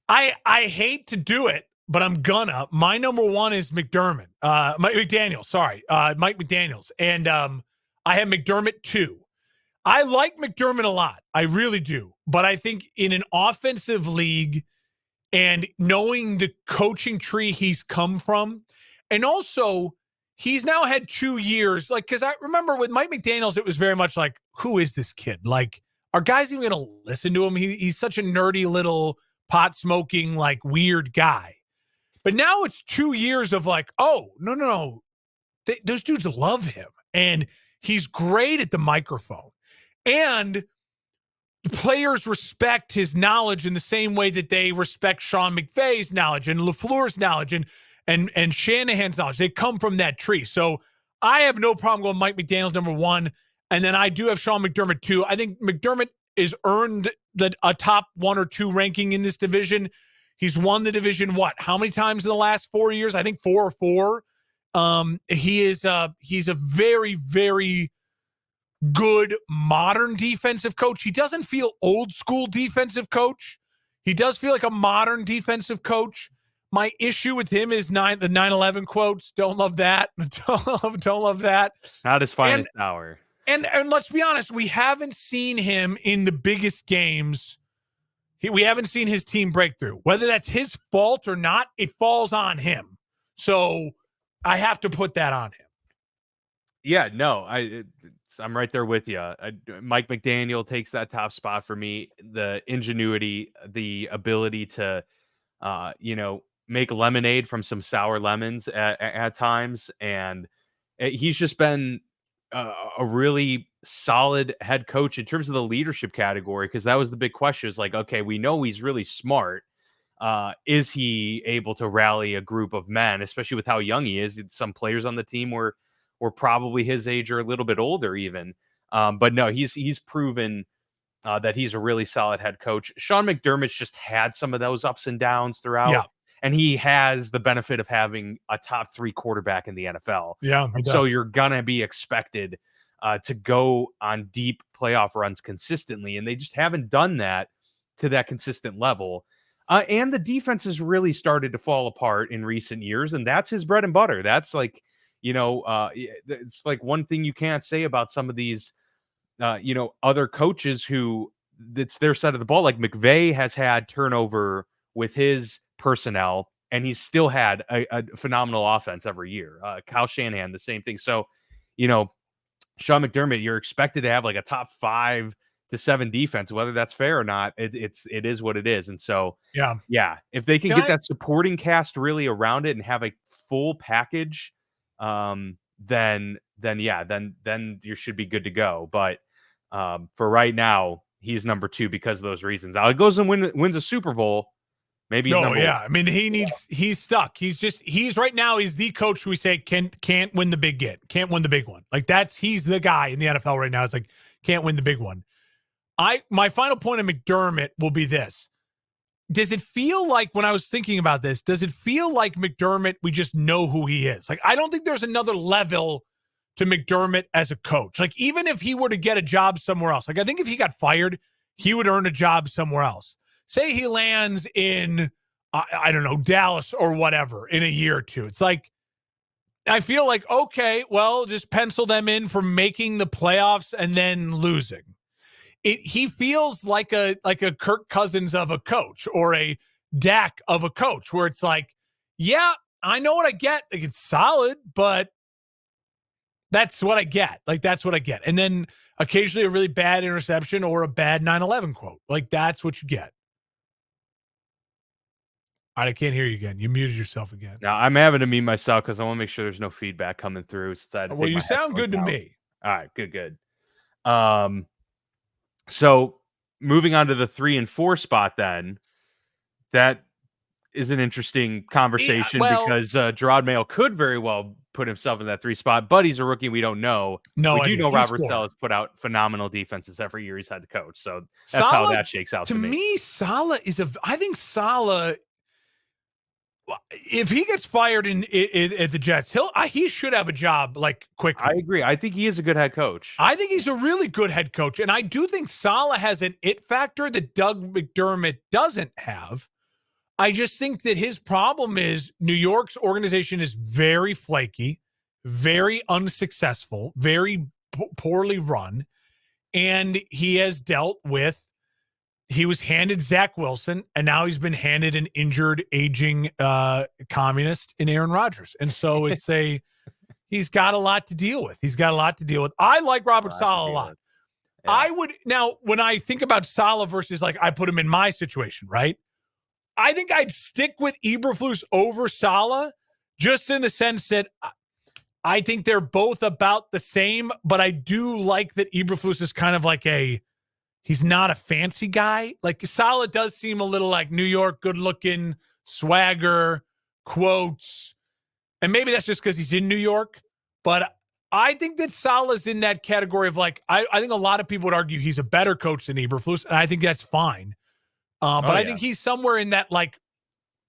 Speaker 2: I hate to do it, but I'm gonna. My number 1 is McDermott. Mike McDaniels. Sorry, Mike McDaniels, and I have McDermott 2. I like McDermott a lot. I really do, but I think in an offensive league and knowing the coaching tree he's come from, and also he's now had 2 years. Like, because I remember with Mike McDaniels, it was very much like, who is this kid? Like, are guys even going to listen to him? He's such a nerdy little pot smoking, like weird guy. But now it's 2 years of like, oh, no. Those dudes love him. And he's great at the microphone. And players respect his knowledge in the same way that they respect Sean McVay's knowledge and LaFleur's knowledge and Shanahan's knowledge. They come from that tree. So I have no problem going Mike McDaniels number 1. And then I do have Sean McDermott 2. I think McDermott is earned a top 1 or 2 ranking in this division. He's won the division, how many times in the last 4 years? I think 4 or 4. He's a very, very good modern defensive coach. He doesn't feel old school defensive coach. He does feel like a modern defensive coach. My issue with him is the 9/11 quotes. Don't love that. Don't love that.
Speaker 1: Not his finest hour.
Speaker 2: And let's be honest, we haven't seen him in the biggest games. We haven't seen his team break through. Whether that's his fault or not, it falls on him. So I have to put that on him.
Speaker 1: Yeah, no, I'm right there with you. Mike McDaniel takes that top spot for me. The ingenuity, the ability to, make lemonade from some sour lemons at times, and he's just been a really solid head coach in terms of the leadership category. Because that was the big question: is like, okay, we know he's really smart. Is he able to rally a group of men, especially with how young he is? Some players on the team were probably his age or a little bit older even. But no, he's proven that he's a really solid head coach. Sean McDermott's just had some of those ups and downs throughout.
Speaker 2: Yeah.
Speaker 1: and he has the benefit of having a top 3 quarterback in the NFL.
Speaker 2: Yeah, he
Speaker 1: And
Speaker 2: does.
Speaker 1: so you're gonna be expected to go on deep playoff runs consistently, and they just haven't done that to that consistent level. And the defense has really started to fall apart in recent years, and that's his bread and butter. That's like, it's like one thing you can't say about some of these, other coaches who that's their side of the ball. Like McVay has had turnover with his personnel, and he's still had a phenomenal offense every year. Kyle Shanahan, the same thing. So, you know, Sean McDermott, you're expected to have like a top 5 to 7 defense, whether that's fair or not. It is what it is. And so,
Speaker 2: Yeah.
Speaker 1: yeah, if they can
Speaker 2: Can
Speaker 1: get
Speaker 2: I
Speaker 1: that supporting cast really around it and have a full package, then you should be good to go. But for right now, he's number 2 because of those reasons. Now he goes and wins a Super Bowl. Maybe he's
Speaker 2: No,
Speaker 1: number
Speaker 2: yeah.
Speaker 1: 1.
Speaker 2: I mean, he's stuck. He's right now, he's the coach we say can't win the big get, can't win the big one. Like he's the guy in the NFL right now. It's like, can't win the big one. My final point of McDermott will be this. Does it feel like, when I was thinking about this, does it feel like McDermott, we just know who he is? Like, I don't think there's another level to McDermott as a coach. Like, even if he were to get a job somewhere else, like I think if he got fired, he would earn a job somewhere else. Say he lands in, I don't know, Dallas or whatever in a year or two. It's like, I feel like, okay, well, just pencil them in for making the playoffs and then losing. He feels like a Kirk Cousins of a coach, or a Dak of a coach, where it's like, yeah, I know what I get. Like, it's solid, but that's what I get. Like, that's what I get. And then occasionally a really bad interception or a bad 9/11 quote. Like, that's what you get. All right, I can't hear you again. You muted yourself again.
Speaker 1: Now I'm having to mute myself because I want to make sure there's no feedback coming through. So I had to
Speaker 2: Well,
Speaker 1: take
Speaker 2: you
Speaker 1: my
Speaker 2: sound
Speaker 1: headphones
Speaker 2: good to
Speaker 1: out.
Speaker 2: me.
Speaker 1: All right, good. Um, so moving on to the 3 and 4 spot, then that is an interesting
Speaker 2: Yeah,
Speaker 1: conversation
Speaker 2: well,
Speaker 1: because Gerard Mayo could very well put himself in that 3 spot, but he's a rookie. We don't know.
Speaker 2: no
Speaker 1: We do
Speaker 2: idea.
Speaker 1: know
Speaker 2: He's
Speaker 1: Robert
Speaker 2: 4.
Speaker 1: Saleh has put out phenomenal defenses every year he's had the coach. So that's how
Speaker 2: Saleh,
Speaker 1: that shakes out
Speaker 2: to
Speaker 1: to me.
Speaker 2: me, I think Saleh, if he gets fired at the Jets, he should have a job like
Speaker 1: I
Speaker 2: quickly.
Speaker 1: agree. I think he is a good head coach.
Speaker 2: I think he's a really good head coach, and I do think Saleh has an it factor that Doug McDermott doesn't have. I just think that his problem is New York's organization is very flaky, very unsuccessful, very poorly run, and he has dealt with. He was handed Zach Wilson, and now he's been handed an injured, aging communist in Aaron Rodgers. And so he's got a lot to deal with. I like Robert Saleh a lot.
Speaker 1: Yeah.
Speaker 2: I would, now, when I think about Saleh versus, like, I put him in my situation, right? I think I'd stick with Eberflus over Saleh, just in the sense that I think they're both about the same, but I do like that Eberflus is kind of like he's not a fancy guy. Like, Saleh does seem a little like New York, good looking, swagger, quotes. And maybe that's just because he's in New York. But I think that Saleh's in that category of, like, I think a lot of people would argue he's a better coach than Eberflus, and I think that's fine. But I think he's somewhere in that, like,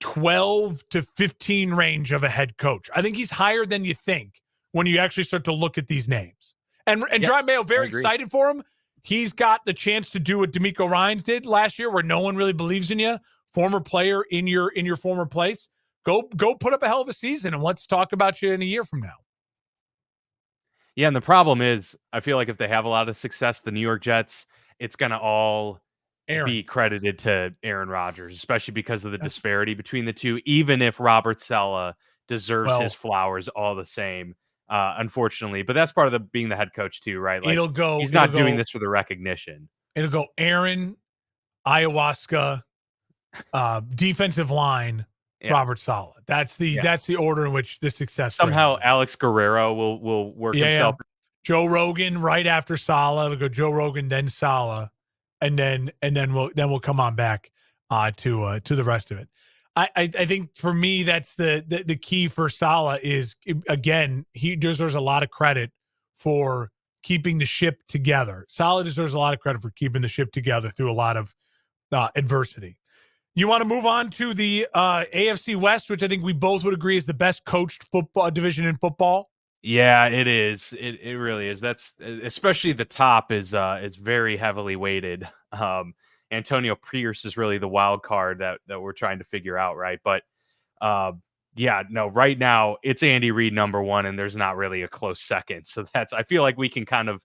Speaker 2: 12 to 15 range of a head coach. I think he's higher than you think when you actually start to look at these names. And Gerard Mayo, very excited for him. He's got the chance to do what D'Amico Ryans did last year, where no one really believes in you. Former player in your former place. Go put up a hell of a season, and let's talk about you in a year from now.
Speaker 1: Yeah, and the problem is, I feel like if they have a lot of success, the New York Jets, it's going to all be credited to Aaron Rodgers, especially because of the disparity between the two, even if Robert Saleh deserves his flowers all the same, unfortunately. But that's part of being the head coach too, right? Like, he's not doing this for the recognition.
Speaker 2: It'll go Aaron, ayahuasca, defensive line, Robert Saleh. That's the order in which the success.
Speaker 1: Somehow Alex Guerrero will work himself.
Speaker 2: Joe Rogan right after Saleh. It'll go Joe Rogan, then Saleh, and then we'll come on back to the rest of it. I think for me that's the key for Saleh is, again, he deserves a lot of credit for keeping the ship together. Saleh deserves a lot of credit for keeping the ship together through a lot of adversity. You want to move on to the AFC West, which I think we both would agree is the best coached football division in football.
Speaker 1: Yeah, it is. It really is. That's especially the top is very heavily weighted. Antonio Pierce is really the wild card that we're trying to figure out, right? But uh, yeah, no, right now it's Andy Reid number one, and there's not really a close second. So that's I feel like we can kind of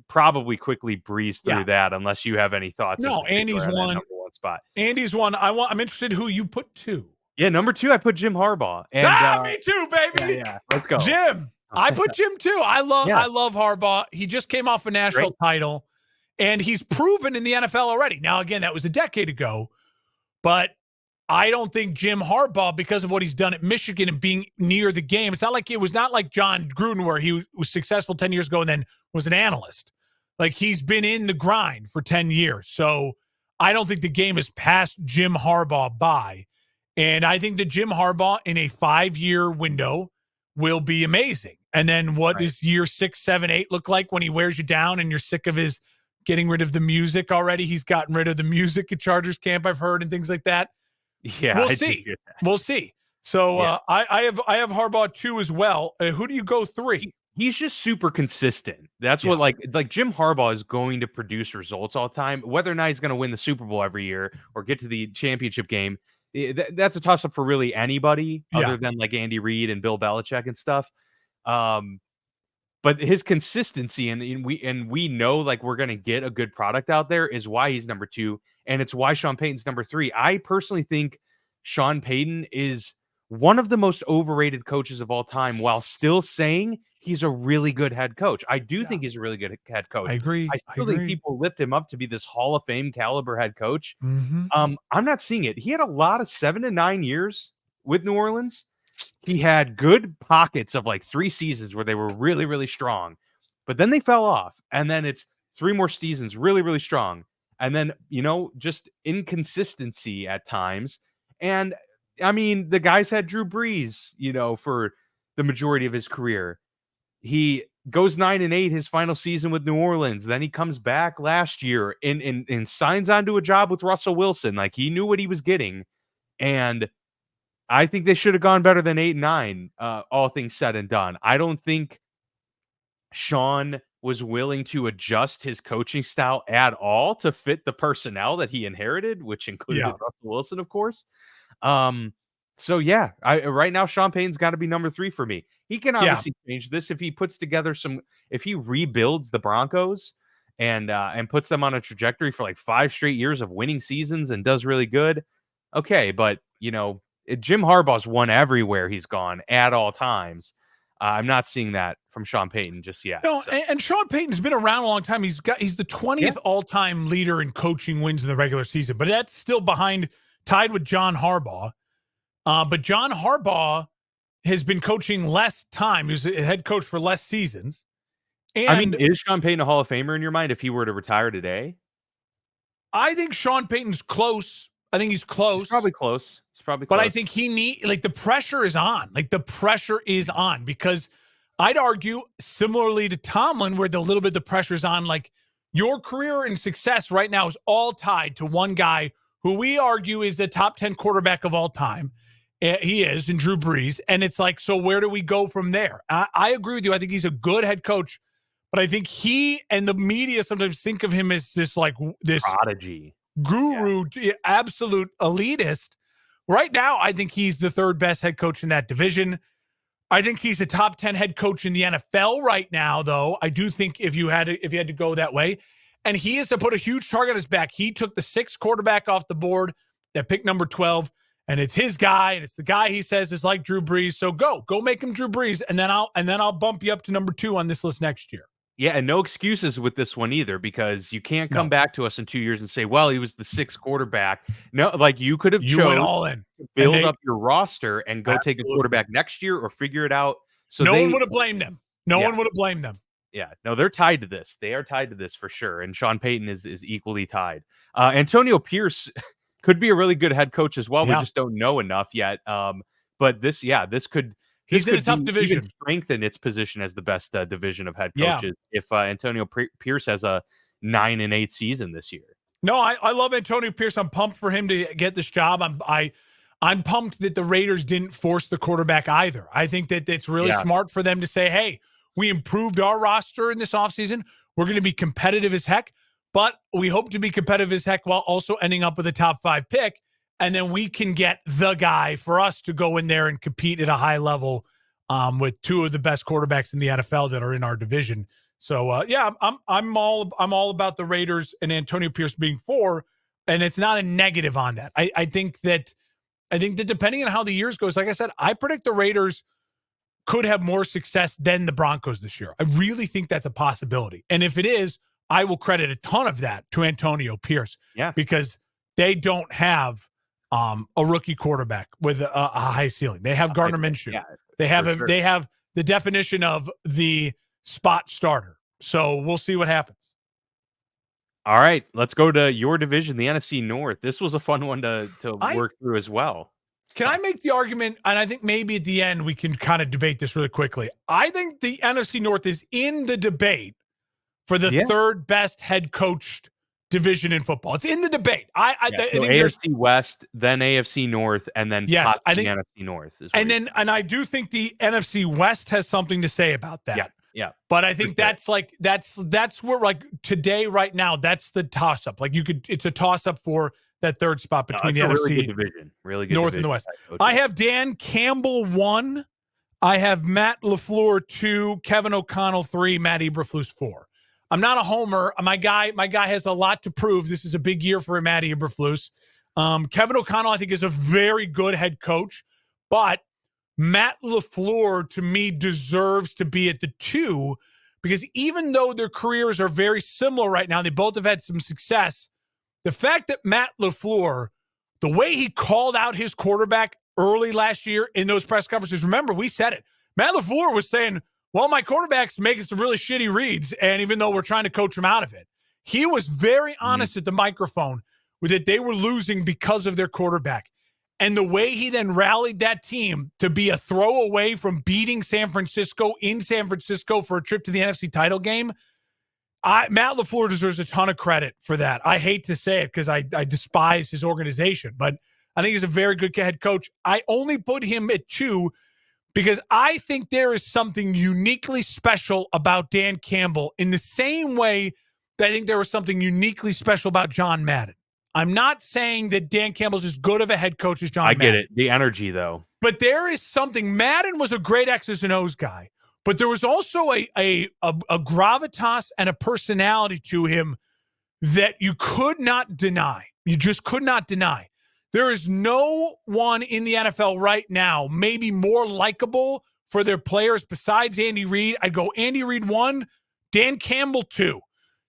Speaker 1: probably quickly breeze
Speaker 2: Yeah.
Speaker 1: through that, unless you have any thoughts in
Speaker 2: No,
Speaker 1: particular
Speaker 2: Andy's
Speaker 1: on that
Speaker 2: one.
Speaker 1: number one spot.
Speaker 2: Andy's one. I'm interested who you put two.
Speaker 1: Yeah, number two, I put Jim Harbaugh, and
Speaker 2: Me too,
Speaker 1: yeah,
Speaker 2: baby.
Speaker 1: yeah, let's go.
Speaker 2: Jim. I put Jim too.
Speaker 1: Yeah,
Speaker 2: I love Harbaugh. He just came off a national
Speaker 1: great.
Speaker 2: title, and he's proven in the NFL already. Now, again, that was a decade ago, but I don't think Jim Harbaugh, because of what he's done at Michigan and being near the game, it was not like John Gruden where he was successful 10 years ago and then was an analyst. Like, he's been in the grind for 10 years. So I don't think the game has passed Jim Harbaugh by. And I think that Jim Harbaugh in a 5-year window will be amazing. And then what
Speaker 1: Right.
Speaker 2: does year 6, 7, 8 look like when he wears you down and you're sick of his getting rid of the music already? He's gotten rid of the music at Chargers camp, I've heard, and things like that.
Speaker 1: Yeah,
Speaker 2: We'll
Speaker 1: I did
Speaker 2: see.
Speaker 1: hear that.
Speaker 2: We'll see. So
Speaker 1: Yeah.
Speaker 2: I have Harbaugh too as well. Who do you go three?
Speaker 1: He's just super consistent. That's
Speaker 2: Yeah.
Speaker 1: what like Jim Harbaugh is going to produce results all the time. Whether or not he's going to win the Super Bowl every year or get to the championship game, that's a toss up for really anybody
Speaker 2: Yeah.
Speaker 1: other than like Andy Reid and Bill Belichick and stuff. Um, but his consistency and we know like we're gonna get a good product out there is why he's number two, and it's why Sean Payton's number three. I personally think Sean Payton is one of the most overrated coaches of all time, while still saying he's a really good head coach. I do
Speaker 2: Yeah.
Speaker 1: think he's a really good head
Speaker 2: I
Speaker 1: coach.
Speaker 2: agree.
Speaker 1: I
Speaker 2: I
Speaker 1: still think
Speaker 2: agree.
Speaker 1: people lift him up to be this Hall of Fame caliber head coach.
Speaker 2: Mm-hmm.
Speaker 1: I'm not seeing it. He had a lot of 7 to 9 years with New Orleans. He had good pockets of like 3 seasons where they were really, really strong, but then they fell off. And then it's 3 more seasons really, really strong. And then, just inconsistency at times. And I mean, the guy's had Drew Brees, for the majority of his career. He goes 9-8 his final season with New Orleans. Then he comes back last year and signs onto a job with Russell Wilson. Like, he knew what he was getting. And I think they should have gone better than 8-9, all things said and done. I don't think Sean was willing to adjust his coaching style at all to fit the personnel that he inherited, which included
Speaker 2: Yeah.
Speaker 1: Russell Wilson, of course. Um, so yeah, right now Sean Payton's got to be number 3 for me. He can
Speaker 2: Yeah.
Speaker 1: obviously change this if he puts together if he rebuilds the Broncos and puts them on a trajectory for like 5 straight years of winning seasons and does really good. Okay, but Jim Harbaugh's won everywhere he's gone at all times. I'm not seeing that from Sean Payton just yet.
Speaker 2: No,
Speaker 1: So,
Speaker 2: and Sean Payton's been around a long time. He's the 20th
Speaker 1: yeah.
Speaker 2: all-time leader in coaching wins in the regular season, but that's still tied with John Harbaugh. But John Harbaugh has been coaching less time. He was a head coach for less seasons. And
Speaker 1: I mean, is Sean Payton a Hall of Famer in your mind if he were to retire today?
Speaker 2: I think Sean Payton's close. I think he's close.
Speaker 1: He's probably close.
Speaker 2: But I think the pressure is on. Like, the pressure is on, because I'd argue similarly to Tomlin, where the pressure is on. Like, your career and success right now is all tied to one guy who we argue is a top 10 quarterback of all time. He is, in Drew Brees. And it's like, so where do we go from there? I agree with you. I think he's a good head coach, but I think he and the media sometimes think of him as this
Speaker 1: prodigy,
Speaker 2: guru, absolute elitist. Right now, I think he's the third best head coach in that division. I think he's a top 10 head coach in the NFL right now, though. I do think if you had to go that way, and he is to put a huge target on his back. He took the 6th quarterback off the board at pick number 12, and it's his guy, and it's the guy he says is like Drew Brees. So go make him Drew Brees, and then I'll bump you up to number 2 on this list next year.
Speaker 1: Yeah, and no excuses with this one either, because you can't come back to us in 2 years and say, well, he was the 6th quarterback. No, like, you could have
Speaker 2: You went
Speaker 1: chose
Speaker 2: all in.
Speaker 1: to build up your roster and go take a quarterback next year or figure it out. So
Speaker 2: no one would have blamed them. No one would have blamed them.
Speaker 1: Yeah, no, they're tied to this. They are tied to this for sure. And Sean Payton is equally tied. Antonio Pierce could be a really good head coach as well.
Speaker 2: Yeah.
Speaker 1: We just don't know enough yet. But this could.
Speaker 2: He's in a
Speaker 1: could
Speaker 2: tough division.
Speaker 1: Even strengthen its position as the best division of head coaches if Antonio Pierce has a 9-8 season this year.
Speaker 2: No, I love Antonio Pierce. I'm pumped for him to get this job. I'm pumped that the Raiders didn't force the quarterback either. I think that it's really
Speaker 1: Yeah.
Speaker 2: smart for them to say, hey, we improved our roster in this offseason. We're going to be competitive as heck, but we hope to be competitive as heck while also ending up with a top 5 pick. And then we can get the guy for us to go in there and compete at a high level with two of the best quarterbacks in the NFL that are in our division. So yeah, I'm all about the Raiders and Antonio Pierce being 4, and it's not a negative on that. I think that depending on how the years goes, like I said, I predict the Raiders could have more success than the Broncos this year. I really think that's a possibility. And if it is, I will credit a ton of that to Antonio Pierce
Speaker 1: Yeah.
Speaker 2: because they don't have a rookie quarterback with a high ceiling. They have Gardner Minshew.
Speaker 1: Yeah,
Speaker 2: They have
Speaker 1: for sure.
Speaker 2: they have the definition of the spot starter. So we'll see what happens.
Speaker 1: All right, let's go to your division, the NFC North. This was a fun one to work through as well.
Speaker 2: Can I make the argument, and I think maybe at the end we can kind of debate this really quickly. I think the NFC North is in the debate for the third best head coached division in football. It's in the debate. I think there's
Speaker 1: AFC West, then AFC North, and then
Speaker 2: I think
Speaker 1: NFC North.
Speaker 2: And I do think the NFC West has something to say about that.
Speaker 1: Yeah.
Speaker 2: But I think that's where like today, right now, that's the toss up. Like it's a toss up for that third spot between the NFC
Speaker 1: really good division. Really good
Speaker 2: North
Speaker 1: division.
Speaker 2: and the West. I have Dan Campbell 1. I have Matt LaFleur 2, Kevin O'Connell 3, Matt Eberflus 4. I'm not a homer. My guy has a lot to prove. This is a big year for Matt Eberflus. Kevin O'Connell, I think, is a very good head coach, but Matt LaFleur, to me, deserves to be at the 2 because even though their careers are very similar right now, they both have had some success. The fact that Matt LaFleur, the way he called out his quarterback early last year in those press conferences, remember, we said it. Matt LaFleur was saying, well, my quarterback's making some really shitty reads, and even though we're trying to coach him out of it, he was very honest at the microphone with that they were losing because of their quarterback. And the way he then rallied that team to be a throw away from beating San Francisco in San Francisco for a trip to the NFC title game, Matt LaFleur deserves a ton of credit for that. I hate to say it because I despise his organization, but I think he's a very good head coach. I only put him at 2 because I think there is something uniquely special about Dan Campbell in the same way that I think there was something uniquely special about John Madden. I'm not saying that Dan Campbell's as good of a head coach as John Madden.
Speaker 1: I get it. The energy, though.
Speaker 2: But there is something. Madden was a great X's and O's guy, but there was also a gravitas and a personality to him that you could not deny. You just could not deny. There is no one in the NFL right now maybe more likable for their players besides Andy Reid. I'd go Andy Reid 1, Dan Campbell 2.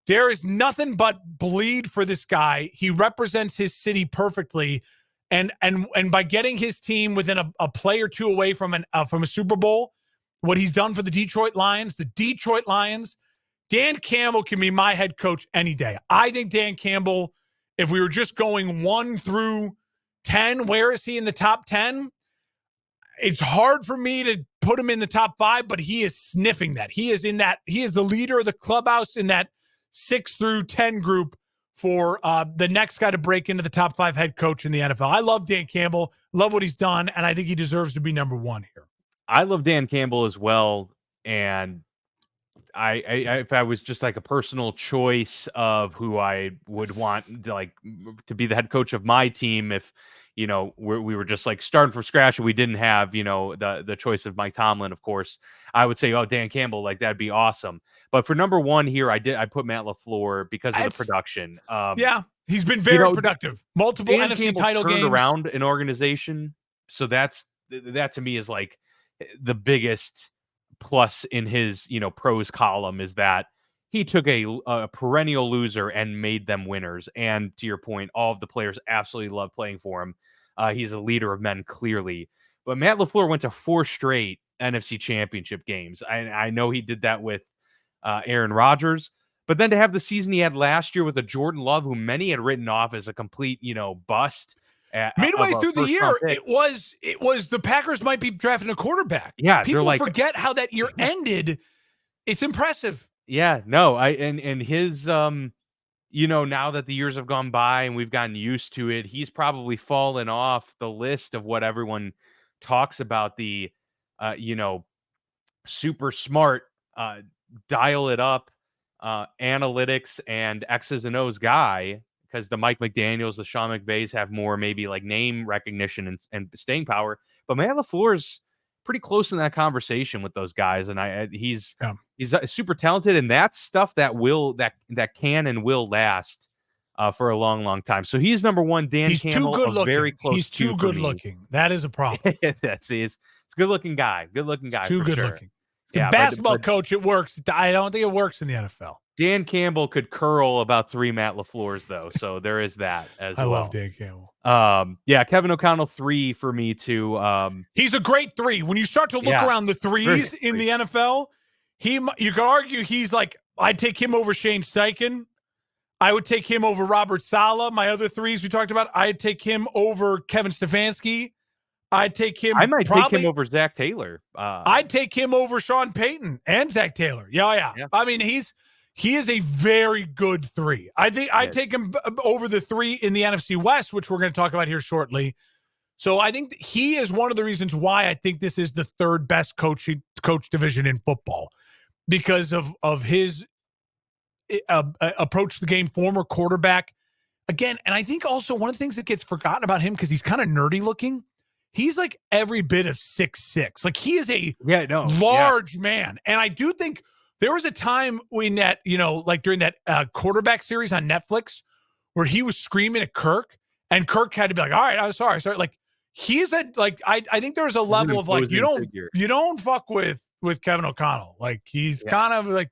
Speaker 2: There is nothing but bleed for this guy. He represents his city perfectly. And by getting his team within a play or two away from a Super Bowl, what he's done for the Detroit Lions, Dan Campbell can be my head coach any day. I think Dan Campbell, if we were just going 1 through 10, where is he in the top 10? It's hard for me to put him in the top 5, but he is sniffing that. He is the leader of the clubhouse in that 6 through 10 group for the next guy to break into the top 5 head coach in the NFL. I love Dan Campbell, love what he's done, and I think he deserves to be number 1 here.
Speaker 1: I love Dan Campbell as well, and I if I was just like a personal choice of who I would want to be the head coach of my team, if we were just like starting from scratch and we didn't have the choice of Mike Tomlin, of course, I would say, oh, Dan Campbell, like that'd be awesome. But for number 1 here, I put Matt LaFleur because of the production.
Speaker 2: Yeah, he's been very productive. Multiple
Speaker 1: Dan
Speaker 2: NFC
Speaker 1: Campbell
Speaker 2: title
Speaker 1: turned
Speaker 2: games
Speaker 1: around an organization, so that to me is like the biggest plus in his pros column, is that he took a perennial loser and made them winners. And to your point, all of the players absolutely love playing for him. He's a leader of men, clearly. But Matt LaFleur went to 4 straight NFC championship games. I know he did that with Aaron Rodgers, but then to have the season he had last year with a Jordan Love, who many had written off as a complete bust.
Speaker 2: Midway through the year, it was the Packers might be drafting a quarterback.
Speaker 1: Yeah,
Speaker 2: people forget how that year ended. It's impressive.
Speaker 1: Yeah, no, and his now that the years have gone by and we've gotten used to it, he's probably fallen off the list of what everyone talks about, the, you know, super smart, uh, dial it up, analytics and X's and O's guy, because the Mike McDaniels, the Sean McVays have more maybe like name recognition and staying power. But Matt LaFleur's pretty close in that conversation with those guys, and
Speaker 2: Yeah.
Speaker 1: he's super talented, and that's stuff that can and will last for a long, long time. So he's number one. Dan
Speaker 2: He's too
Speaker 1: Campbell,
Speaker 2: good
Speaker 1: a very
Speaker 2: looking.
Speaker 1: close
Speaker 2: He's
Speaker 1: two
Speaker 2: too
Speaker 1: for
Speaker 2: good
Speaker 1: me.
Speaker 2: looking. That is a problem.
Speaker 1: That's he's a good looking guy. Good looking guy
Speaker 2: Too
Speaker 1: for
Speaker 2: good
Speaker 1: sure.
Speaker 2: looking.
Speaker 1: Yeah,
Speaker 2: Basketball coach, it works. I don't think it works in the NFL.
Speaker 1: Dan Campbell could curl about 3 Matt LaFleur's though, so there is that as
Speaker 2: I
Speaker 1: well.
Speaker 2: love Dan Campbell.
Speaker 1: Yeah, Kevin O'Connell 3 for me too.
Speaker 2: He's a great 3. When you start to look around the threes in the NFL, you could argue he's like, I'd take him over Shane Steichen. I would take him over Robert Saleh. My other threes we talked about, I'd take him over Kevin Stefanski. I'd take him.
Speaker 1: I might take him over Zach Taylor.
Speaker 2: I'd take him over Sean Payton and Zach Taylor. Yeah. I mean, he is a very good 3. I think I'd take him over the 3 in the NFC West, which we're going to talk about here shortly. So I think he is one of the reasons why I think this is the 3rd best coach division in football, because of his approach to the game, former quarterback. Again, and I think also one of the things that gets forgotten about him, because he's kind of nerdy looking, he's like every bit of 6'6". Like he is a large man. And I do think there was a time when that, like during that quarterback series on Netflix where he was screaming at Kirk and Kirk had to be like, all right, I'm sorry. Like he's I think there's a level of like, you don't fuck with Kevin O'Connell. Like he's kind of like,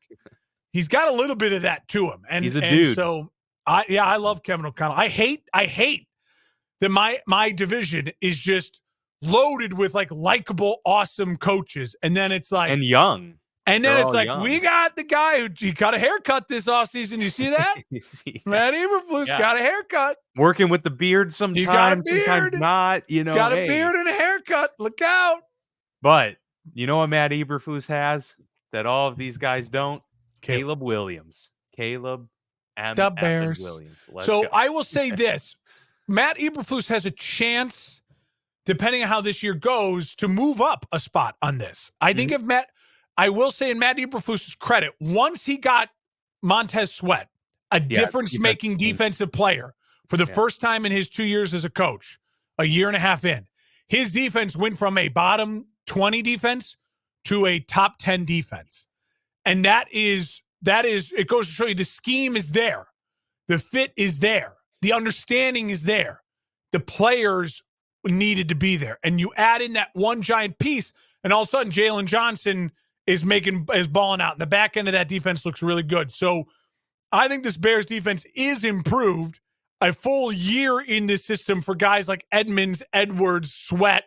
Speaker 2: he's got a little bit of that to him. And
Speaker 1: he's a dude.
Speaker 2: So I love Kevin O'Connell. I hate that my division is just loaded with like likable, awesome coaches. And then it's like,
Speaker 1: and young.
Speaker 2: And then it's like, we got the guy who he got a haircut this offseason. You see that? Matt Eberflus got a haircut.
Speaker 1: Working with the beard sometimes.
Speaker 2: He got a beard.
Speaker 1: Sometimes not.
Speaker 2: He's got a beard and a haircut. Look out.
Speaker 1: But you know what Matt Eberflus has that all of these guys don't? Caleb Williams. Caleb and
Speaker 2: the Bears.
Speaker 1: Williams.
Speaker 2: So I will say this. Matt Eberflus has a chance, depending on how this year goes, to move up a spot on this. I think I will say in Matt Eberflus's credit, once he got Montez Sweat, a difference-making defensive player for the first time in his 2 years as a coach, a year and a half in, his defense went from a bottom 20 defense to a top 10 defense. And that is, it goes to show you the scheme is there. The fit is there. The understanding is there. The players needed to be there. And you add in that one giant piece, and all of a sudden Jalen Johnson is balling out. And the back end of that defense looks really good. So I think this Bears defense is improved. A full year in this system for guys like Edmonds, Edwards, Sweat.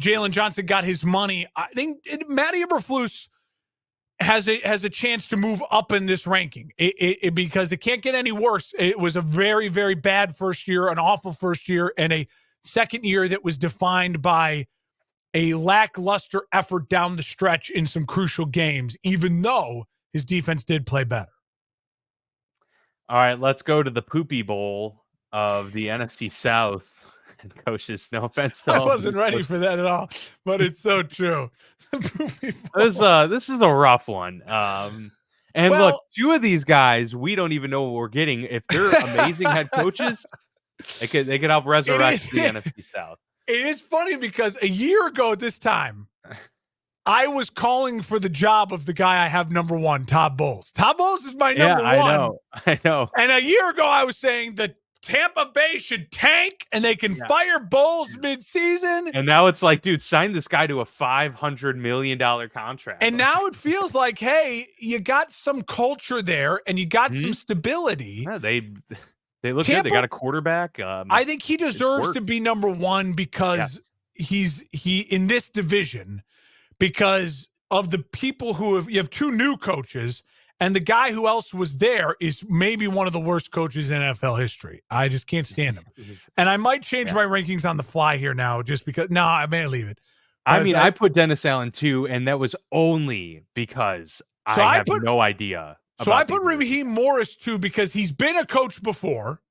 Speaker 2: Jalen Johnson got his money. I think Matt Eberflus has a chance to move up in this ranking because it can't get any worse. It was a very, very bad first year, an awful first year, and a second year that was defined by a lackluster effort down the stretch in some crucial games, even though his defense did play better.
Speaker 1: All right, let's go to the Poopy Bowl of the NFC South. And coaches, no offense to all.
Speaker 2: I wasn't ready for that at all, but it's so true.
Speaker 1: This is a rough one. Look, 2 of these guys, we don't even know what we're getting. If they're amazing head coaches, they could help resurrect the NFC South.
Speaker 2: It is funny because a year ago at this time, I was calling for the job of the guy I have number 1, Todd Bowles. Todd Bowles is my number 1.
Speaker 1: I know.
Speaker 2: And a year ago, I was saying that Tampa Bay should tank and they can fire Bowles mid-season.
Speaker 1: And now it's like, dude, sign this guy to a $500 million contract.
Speaker 2: And now it feels like, hey, you got some culture there and you got some stability.
Speaker 1: Yeah, they look good. They got a quarterback.
Speaker 2: I think he deserves to be number 1 because he in this division, because of the people you have 2 new coaches. And the guy who else was there is maybe one of the worst coaches in NFL history. I just can't stand him. And I might change my rankings on the fly here now just because. No, I may leave it.
Speaker 1: I put Dennis Allen 2, and that was only because I have no idea
Speaker 2: So I
Speaker 1: about
Speaker 2: put
Speaker 1: these moves.
Speaker 2: Raheem Morris too because he's been a coach before,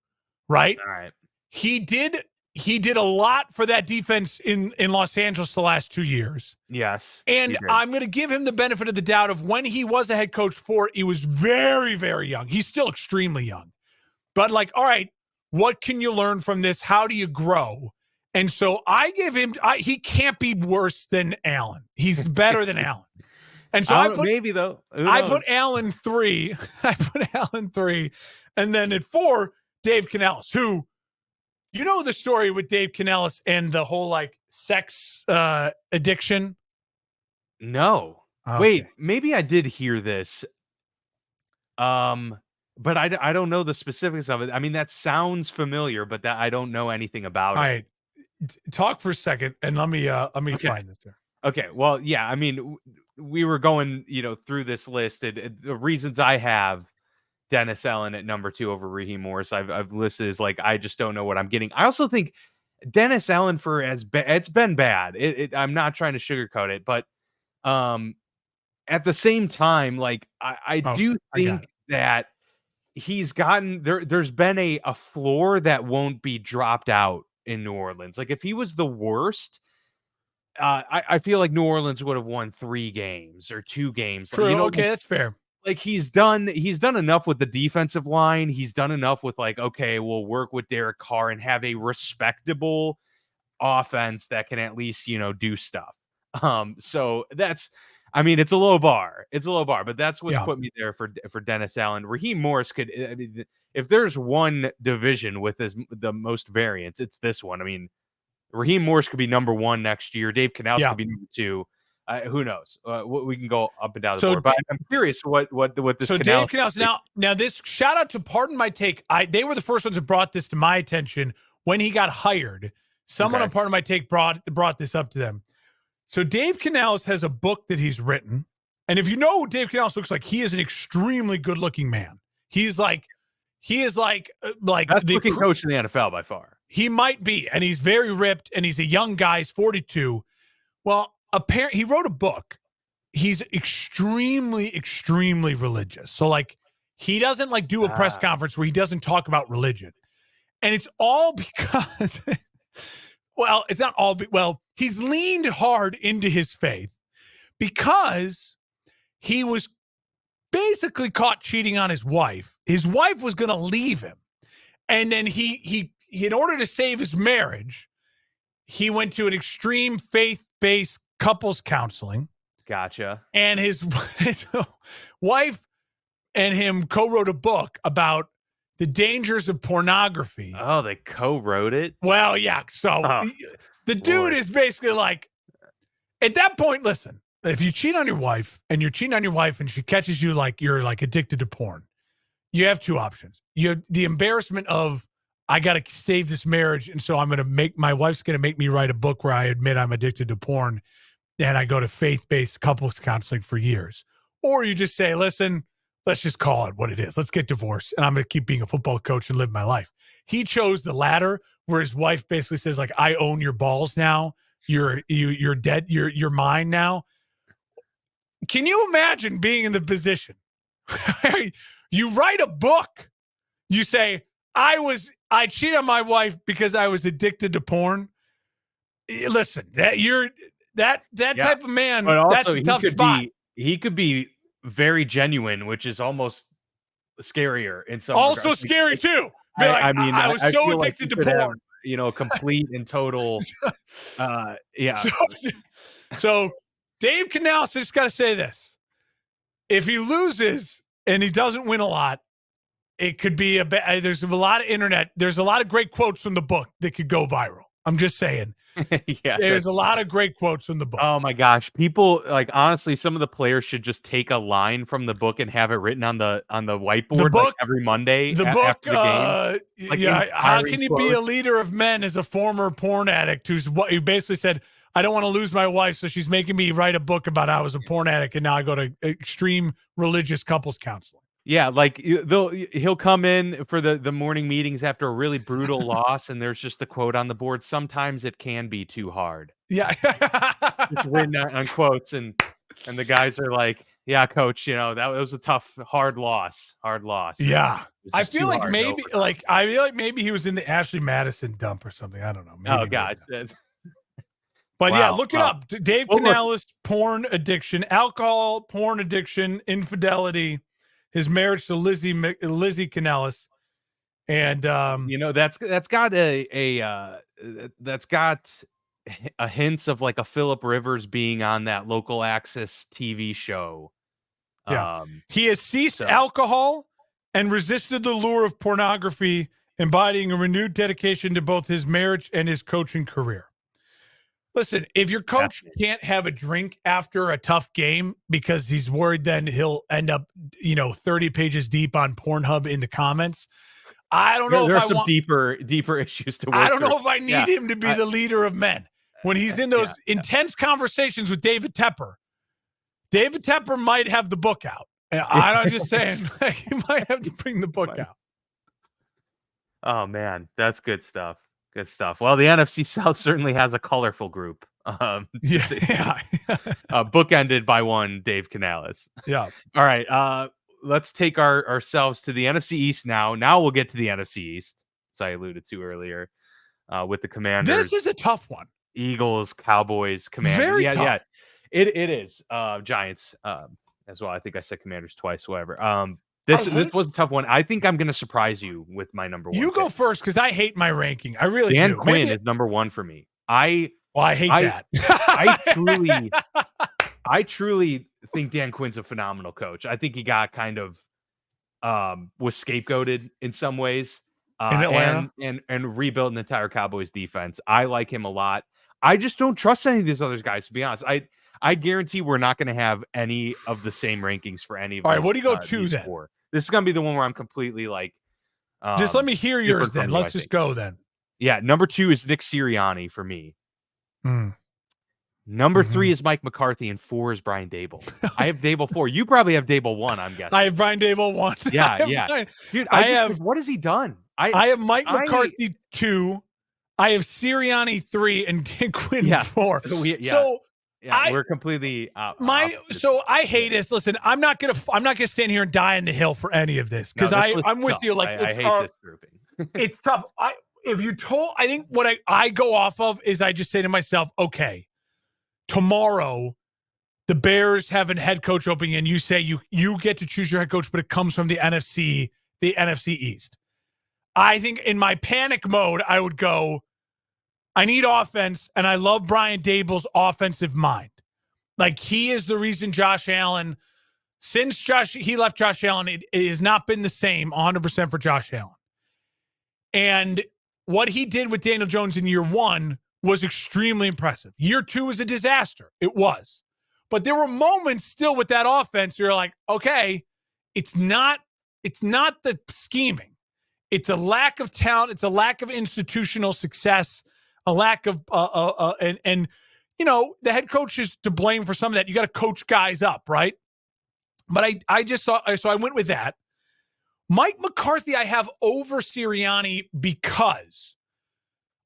Speaker 2: right?
Speaker 1: All right.
Speaker 2: He did a lot for that defense in Los Angeles the last 2 years.
Speaker 1: Yes, he
Speaker 2: And
Speaker 1: did.
Speaker 2: I'm going to give him the benefit of the doubt of when he was a head coach for it, he was very, very young. He's still extremely young. But like, all right, what can you learn from this? How do you grow? And so I give him, he can't be worse than Allen. He's better than Allen. And so
Speaker 1: I don't know, maybe though. Who
Speaker 2: I
Speaker 1: knows?
Speaker 2: put Allen 3. I put Allen 3. And then at 4, Dave Canellis, who, you know the story with Dave Canellis and the whole like sex addiction?
Speaker 1: No.
Speaker 2: Okay.
Speaker 1: Wait, maybe I did hear this. But I don't know the specifics of it. I mean, that sounds familiar, but that I don't know anything about
Speaker 2: All
Speaker 1: it.
Speaker 2: right. Talk for a second and let me
Speaker 1: Okay.
Speaker 2: find this here.
Speaker 1: Okay. Well, yeah. I mean, we were going, through this list, and the reasons I have Dennis Allen at number 2 over Raheem Morris, I've listed as like I just don't know what I'm getting. I also think Dennis Allen it's been bad. I'm not trying to sugarcoat it, but um, at the same time, like I do
Speaker 2: I got
Speaker 1: think
Speaker 2: it.
Speaker 1: that he's gotten there's been a floor that won't be dropped out in New Orleans. Like if he was the worst, I feel like New Orleans would have won 3 games or 2 games. Like,
Speaker 2: True. Okay, that's fair.
Speaker 1: like he's done enough with the defensive line. He's done enough with like, okay, we'll work with Derek Carr and have a respectable offense that can at least, do stuff. So that's I mean, it's a low bar. It's a low bar, but that's what's
Speaker 2: Yeah.
Speaker 1: put me there for Dennis Allen. Raheem Morris could I mean, if there's one division with the most variance, it's this one. I mean, Raheem Morris could be number 1 next year. Dave Canales
Speaker 2: Yeah.
Speaker 1: could be number 2. Who knows? We can go up and down the
Speaker 2: So
Speaker 1: board. But I'm curious what this
Speaker 2: So Dave
Speaker 1: Canales.
Speaker 2: Canales. Now this shout out to Pardon My Take. They were the first ones that brought this to my attention when he got hired. Someone
Speaker 1: Okay.
Speaker 2: on Pardon My Take brought this up to them. So Dave Canales has a book that he's written, and if you know what Dave Canales looks like, he is an extremely good-looking man. He is like
Speaker 1: Best looking coach in the NFL by far.
Speaker 2: He might be, and he's very ripped, and he's a young guy. He's 42. Well, apparently he wrote a book. He's extremely, extremely religious. So like he doesn't like do a press conference where he doesn't talk about religion. And it's all because, well, it's not all, he's leaned hard into his faith because he was basically caught cheating on his wife. His wife was going to leave him. And then he, in order to save his marriage, he went to an extreme faith-based couples counseling.
Speaker 1: Gotcha.
Speaker 2: And his wife and him co-wrote a book about the dangers of pornography.
Speaker 1: Oh, they co-wrote it?
Speaker 2: Well, yeah. So the dude is basically like, at that point, listen, if you cheat on your wife and you're cheating on your wife and she catches you like you're like addicted to porn, you have 2 options. You have the embarrassment of, I got to save this marriage. And so my wife's going to make me write a book where I admit I'm addicted to porn. And I go to faith-based couples counseling for years. Or you just say, listen, let's just call it what it is. Let's get divorced. And I'm going to keep being a football coach and live my life. He chose the latter, where his wife basically says, like, I own your balls now. You're dead. You're mine now. Can you imagine being in the position? You write a book. You say, I cheated on my wife because I was addicted to porn. Listen, that type of man,
Speaker 1: but also,
Speaker 2: that's a tough spot.
Speaker 1: He could be very genuine, which is almost scarier in some
Speaker 2: also
Speaker 1: regards.
Speaker 2: Scary too. I was so addicted to porn.
Speaker 1: Have, complete and total. Yeah.
Speaker 2: So Dave Canales, I just got to say this: if he loses and he doesn't win a lot, it could be there's a lot of internet. There's a lot of great quotes from the book that could go viral. I'm just saying.
Speaker 1: Yeah,
Speaker 2: there's a lot of great quotes from the book.
Speaker 1: Oh my gosh, people honestly, some of the players should just take a line from the book and have it written on the whitebboard
Speaker 2: the book,
Speaker 1: every Monday.
Speaker 2: The book,
Speaker 1: after the game.
Speaker 2: How can you be a leader of men as a former porn addict who basically said, I don't want to lose my wife, so she's making me write a book about how I was a porn addict and now I go to extreme religious couples counseling.
Speaker 1: Yeah, he'll come in for the morning meetings after a really brutal loss, and there's just the quote on the board. Sometimes it can be too hard.
Speaker 2: Yeah,
Speaker 1: it's written on quotes, and the guys are like, yeah, coach, that was a tough, hard loss. Hard loss.
Speaker 2: Yeah.
Speaker 1: It's
Speaker 2: I
Speaker 1: just
Speaker 2: feel
Speaker 1: too
Speaker 2: like
Speaker 1: hard to
Speaker 2: maybe
Speaker 1: overcome.
Speaker 2: he was in the Ashley Madison dump or something. I don't know.
Speaker 1: Oh
Speaker 2: Maybe, maybe
Speaker 1: god.
Speaker 2: not. But yeah,
Speaker 1: Wow.
Speaker 2: look it
Speaker 1: Oh,
Speaker 2: up. Dave
Speaker 1: well, look,
Speaker 2: Canales, porn addiction, alcohol, porn addiction, infidelity, his marriage to Lizzie Canales. And
Speaker 1: that's got that's got a hints of like a Philip Rivers being on that local access TV show.
Speaker 2: yeah, he has ceased
Speaker 1: So
Speaker 2: alcohol and resisted the lure of pornography, embodying a renewed dedication to both his marriage and his coaching career. Listen, if your coach
Speaker 1: fascinating.
Speaker 2: can't have a drink after a tough game because he's worried then he'll end up, 30 pages deep on Pornhub in the comments, I don't know if
Speaker 1: There are
Speaker 2: I
Speaker 1: some
Speaker 2: want
Speaker 1: deeper issues to
Speaker 2: I
Speaker 1: work
Speaker 2: don't
Speaker 1: through.
Speaker 2: know if I need
Speaker 1: Yeah.
Speaker 2: him to be
Speaker 1: I
Speaker 2: the leader of men. When he's in
Speaker 1: yeah.
Speaker 2: those intense conversations with David Tepper, David Tepper might have the book out. And I'm just saying, he might have to bring the book out.
Speaker 1: Oh man, that's good stuff. Good stuff. Well, the NFC South certainly has a colorful group.
Speaker 2: Yeah.
Speaker 1: Bookended by one Dave Canales.
Speaker 2: Yeah.
Speaker 1: All right. Let's take ourselves to the NFC East now. Now we'll get to the NFC East, as I alluded to earlier, with the Commanders,
Speaker 2: This is a tough one.
Speaker 1: Eagles, Cowboys, Commanders.
Speaker 2: Very
Speaker 1: Yeah,
Speaker 2: tough.
Speaker 1: yeah. It is. Giants as well. I think I said Commanders twice. Whatever. This was a tough one. I think I'm going to surprise you with my number one.
Speaker 2: You go
Speaker 1: pick.
Speaker 2: first because I hate my ranking. I really
Speaker 1: Dan
Speaker 2: do.
Speaker 1: Quinn is number one for me.
Speaker 2: I hate that.
Speaker 1: I truly think Dan Quinn's a phenomenal coach. I think he got kind of was scapegoated in some ways.
Speaker 2: In Atlanta?
Speaker 1: And rebuild an entire Cowboys defense. I like him a lot. I just don't trust any of these other guys, to be honest. I guarantee we're not going to have any of the same rankings for any of
Speaker 2: All right, what do you go to then?
Speaker 1: four. This is going to be the one where I'm completely like
Speaker 2: just let me hear yours then. Let's just go then.
Speaker 1: Yeah, number 2 is Nick Sirianni for me.
Speaker 2: Mm.
Speaker 1: Number 3 is Mike McCarthy, and 4 is Brian Daboll. I have Daboll 4. You probably have Daboll 1, I'm guessing.
Speaker 2: I have Brian Daboll 1.
Speaker 1: Yeah. Dude, what has he done?
Speaker 2: I have Mike McCarthy 2. I have Sirianni 3 and Dan Quinn 4.
Speaker 1: We're completely
Speaker 2: I hate this. Listen, I'm not gonna stand here and die on the hill for any of this because I'm with you. Like
Speaker 1: I hate this grouping.
Speaker 2: It's tough. I think what I go off of is I just say to myself, okay, tomorrow the Bears have a head coach opening and you say you get to choose your head coach, but it comes from the NFC East. I think in my panic mode, I would go, I need offense, and I love Brian Daboll's offensive mind. Like, he is the reason Josh Allen, since he left Josh Allen, it has not been the same 100% for Josh Allen. And what he did with Daniel Jones in year 1 was extremely impressive. Year 2 was a disaster. It was. But there were moments still with that offense where you're like, okay, it's not the scheming. It's a lack of talent. It's a lack of institutional success, a lack of and the head coach is to blame for some of that. You got to coach guys up, right? But I just saw, so I went with that. Mike McCarthy I have over Sirianni because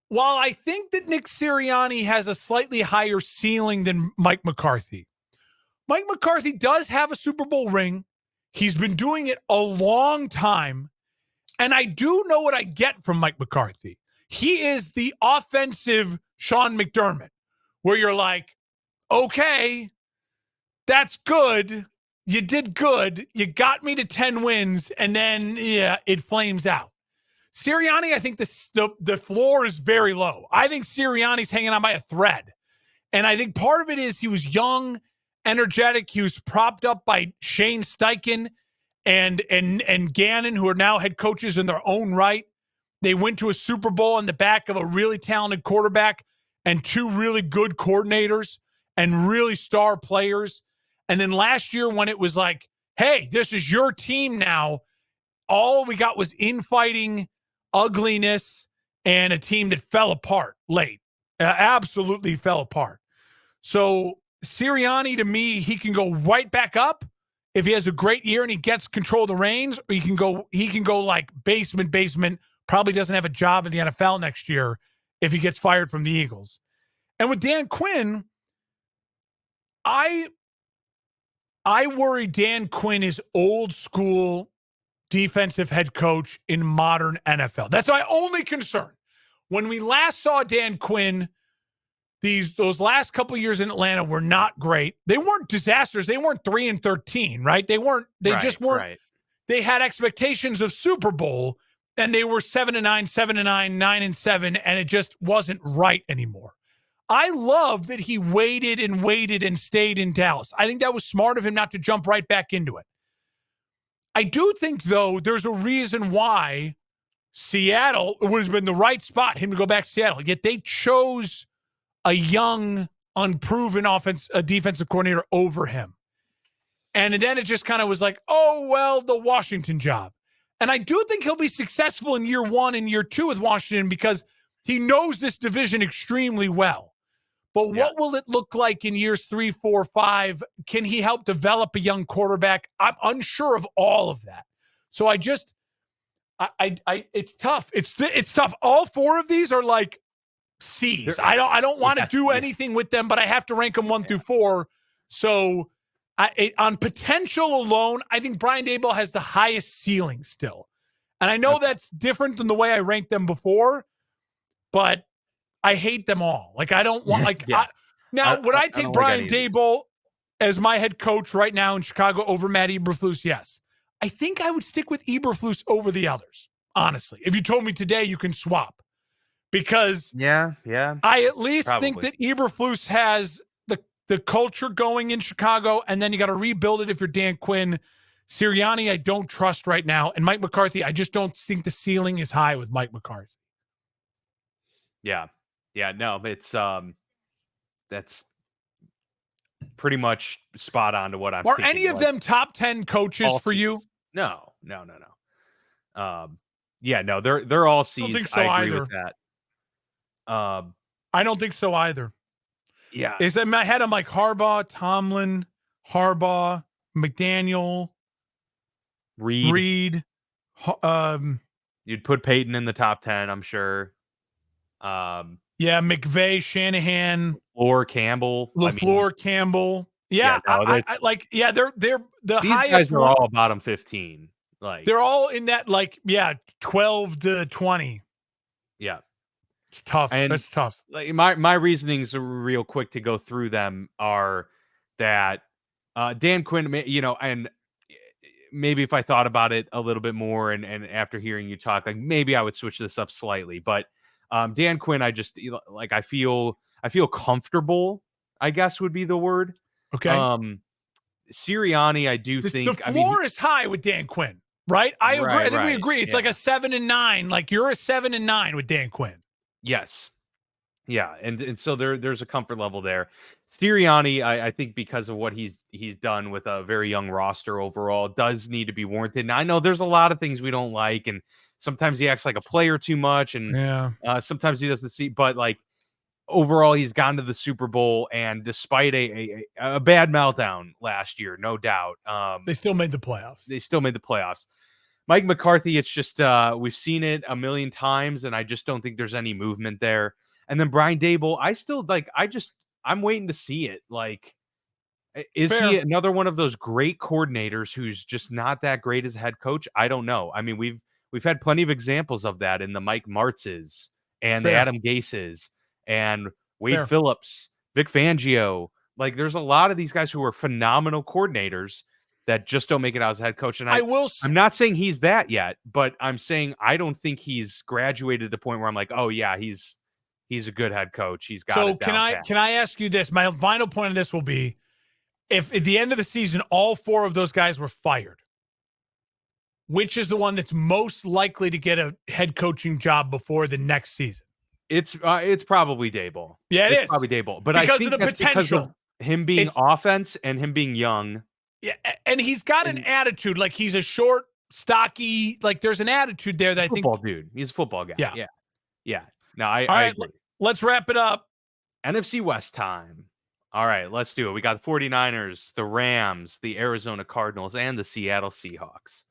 Speaker 2: while I think that Nick Sirianni has a slightly higher ceiling than Mike McCarthy does have a Super Bowl ring. He's been doing it a long time. And I do know what I get from Mike McCarthy. He is the offensive Sean McDermott, where you're like, okay, that's good. You did good. You got me to 10 wins, and then, it flames out. Sirianni, I think the floor is very low. I think Sirianni's hanging on by a thread. And I think part of it is he was young, energetic. He was propped up by Shane Steichen and Gannon, who are now head coaches in their own right. They went to a Super Bowl on the back of a really talented quarterback and 2 really good coordinators and really star players. And then last year when it was like, hey, this is your team now, all we got was infighting, ugliness, and a team that fell apart late. Absolutely fell apart. So Sirianni, to me, he can go right back up if he has a great year and he gets control of the reins, or he can go like basement, probably doesn't have a job in the NFL next year if he gets fired from the Eagles. And with Dan Quinn, I I worry Dan Quinn is old school defensive head coach in modern NFL. That's my only concern. When we last saw Dan Quinn, those last couple years in Atlanta were not great. They weren't disasters. They weren't 3-13, right? They weren't. They just weren't.
Speaker 1: Right.
Speaker 2: They had expectations of Super Bowl, and they were 7-9, 7-9, 9-7, and it just wasn't right anymore. I love that he waited and stayed in Dallas. I think that was smart of him not to jump right back into it. I do think, though, there's a reason why Seattle, it would have been the right spot, him to go back to Seattle. Yet they chose a young, unproven defensive coordinator over him. And then it just kind of was like, oh, well, the Washington job. And I do think he'll be successful in year 1 and year 2 with Washington because he knows this division extremely well. But what will it look like in years 3, 4, 5? Can he help develop a young quarterback? I'm unsure of all of that. So it's tough. It's tough. All 4 of these are like C's. I don't want to do anything with them, but I have to rank them 1 through 4. So on potential alone, I think Brian Daboll has the highest ceiling still. And I know that's different than the way I ranked them before, but I hate them all. Like, I don't want, would I take Brian Daboll as my head coach right now in Chicago over Matt Eberflus? Yes. I think I would stick with Eberflus over the others, honestly. If you told me today you can swap. Because I at least think that Eberflus has the culture going in Chicago, and then you got to rebuild it if you're Dan Quinn. Sirianni, I don't trust right now. And Mike McCarthy, I just don't think the ceiling is high with Mike McCarthy.
Speaker 1: Yeah. Yeah, no, it's that's pretty much spot on to what I'm
Speaker 2: Are
Speaker 1: thinking.
Speaker 2: Any of them top 10 coaches for you?
Speaker 1: No. Yeah, no, they're all C's.
Speaker 2: I don't think so
Speaker 1: I agree
Speaker 2: either.
Speaker 1: with that.
Speaker 2: I don't think so either.
Speaker 1: Yeah.
Speaker 2: Is in my head, I'm like Harbaugh, Tomlin, McDaniel, Reed.
Speaker 1: You'd put Peyton in the top 10, I'm sure.
Speaker 2: McVay, Shanahan,
Speaker 1: Campbell,
Speaker 2: Campbell.
Speaker 1: They're
Speaker 2: the
Speaker 1: these
Speaker 2: highest
Speaker 1: guys are all bottom 15. Like,
Speaker 2: they're all in that 12 to 20.
Speaker 1: Yeah.
Speaker 2: It's tough. It's tough.
Speaker 1: Like, my reasonings real quick to go through them are that Dan Quinn, and maybe if I thought about it a little bit more and after hearing you talk, like, maybe I would switch this up slightly. But Dan Quinn, I just like, I feel comfortable, I guess would be the word.
Speaker 2: Okay.
Speaker 1: Sirianni, I do think
Speaker 2: the floor is high with Dan Quinn, right? I agree. I think we agree. It's like a 7-9. Like, you're a 7-9 with Dan Quinn.
Speaker 1: Yes. Yeah, and so there's a comfort level there. Sirianni, I think, because of what he's done with a very young roster overall, does need to be warranted. And I know there's a lot of things we don't like, and sometimes he acts like a player too much, and sometimes he doesn't see. But, like, overall, he's gone to the Super Bowl, and despite a bad meltdown last year, no doubt,
Speaker 2: they still made the playoffs.
Speaker 1: Mike McCarthy, it's just we've seen it a million times, and I just don't think there's any movement there. And then Brian Daboll, I'm waiting to see it. Like, is he another one of those great coordinators who's just not that great as a head coach? I don't know. I mean, we've had plenty of examples of that in the Mike Martzes and the Adam Gases and Wade Phillips, Vic Fangio. Like, there's a lot of these guys who are phenomenal coordinators that just don't make it out as a head coach. And I'm not saying he's that yet, but I'm saying I don't think he's graduated to the point where I'm like, oh yeah, he's a good head coach. He's got it down pat.
Speaker 2: Can I ask you this? My final point of this will be, if at the end of the season all 4 of those guys were fired, which is the one that's most likely to get a head coaching job before the next season?
Speaker 1: It's probably Daboll.
Speaker 2: Yeah, it's
Speaker 1: probably Daboll. But
Speaker 2: because
Speaker 1: I think
Speaker 2: of the
Speaker 1: that's
Speaker 2: potential.
Speaker 1: Because of him being offense and him being young.
Speaker 2: Yeah, and he's got an attitude. Like, he's a short, stocky. Like, there's an attitude there that I think.
Speaker 1: Football dude. He's a football guy. Yeah. No, I agree.
Speaker 2: Let's wrap it up.
Speaker 1: NFC West time. All right, let's do it. We got the 49ers, the Rams, the Arizona Cardinals, and the Seattle Seahawks.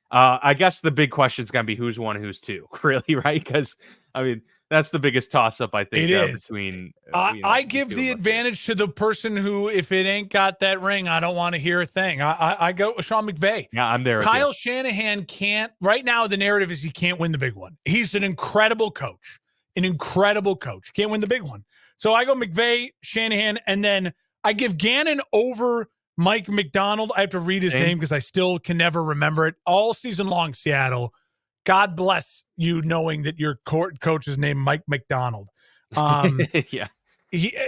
Speaker 1: I guess the big question is going to be who's 1, who's 2, really, right? Because I mean, that's the biggest toss up I
Speaker 2: It
Speaker 1: think
Speaker 2: is.
Speaker 1: between
Speaker 2: I
Speaker 1: the
Speaker 2: give
Speaker 1: two of
Speaker 2: the
Speaker 1: us here.
Speaker 2: advantage to the person who, if it ain't got that ring, I don't want to hear a thing. I go with Sean McVay.
Speaker 1: Yeah, I'm there with you.
Speaker 2: Kyle Shanahan can't. Right now, the narrative is he can't win the big one. He's an incredible coach, an incredible coach. Can't win the big one. So I go McVay, Shanahan, and then I give Gannon over Mike McDonald. I have to read his
Speaker 1: Same.
Speaker 2: name because I still can never remember it. All season long, Seattle. God bless you knowing that your coach is named Mike McDonald.
Speaker 1: Yeah.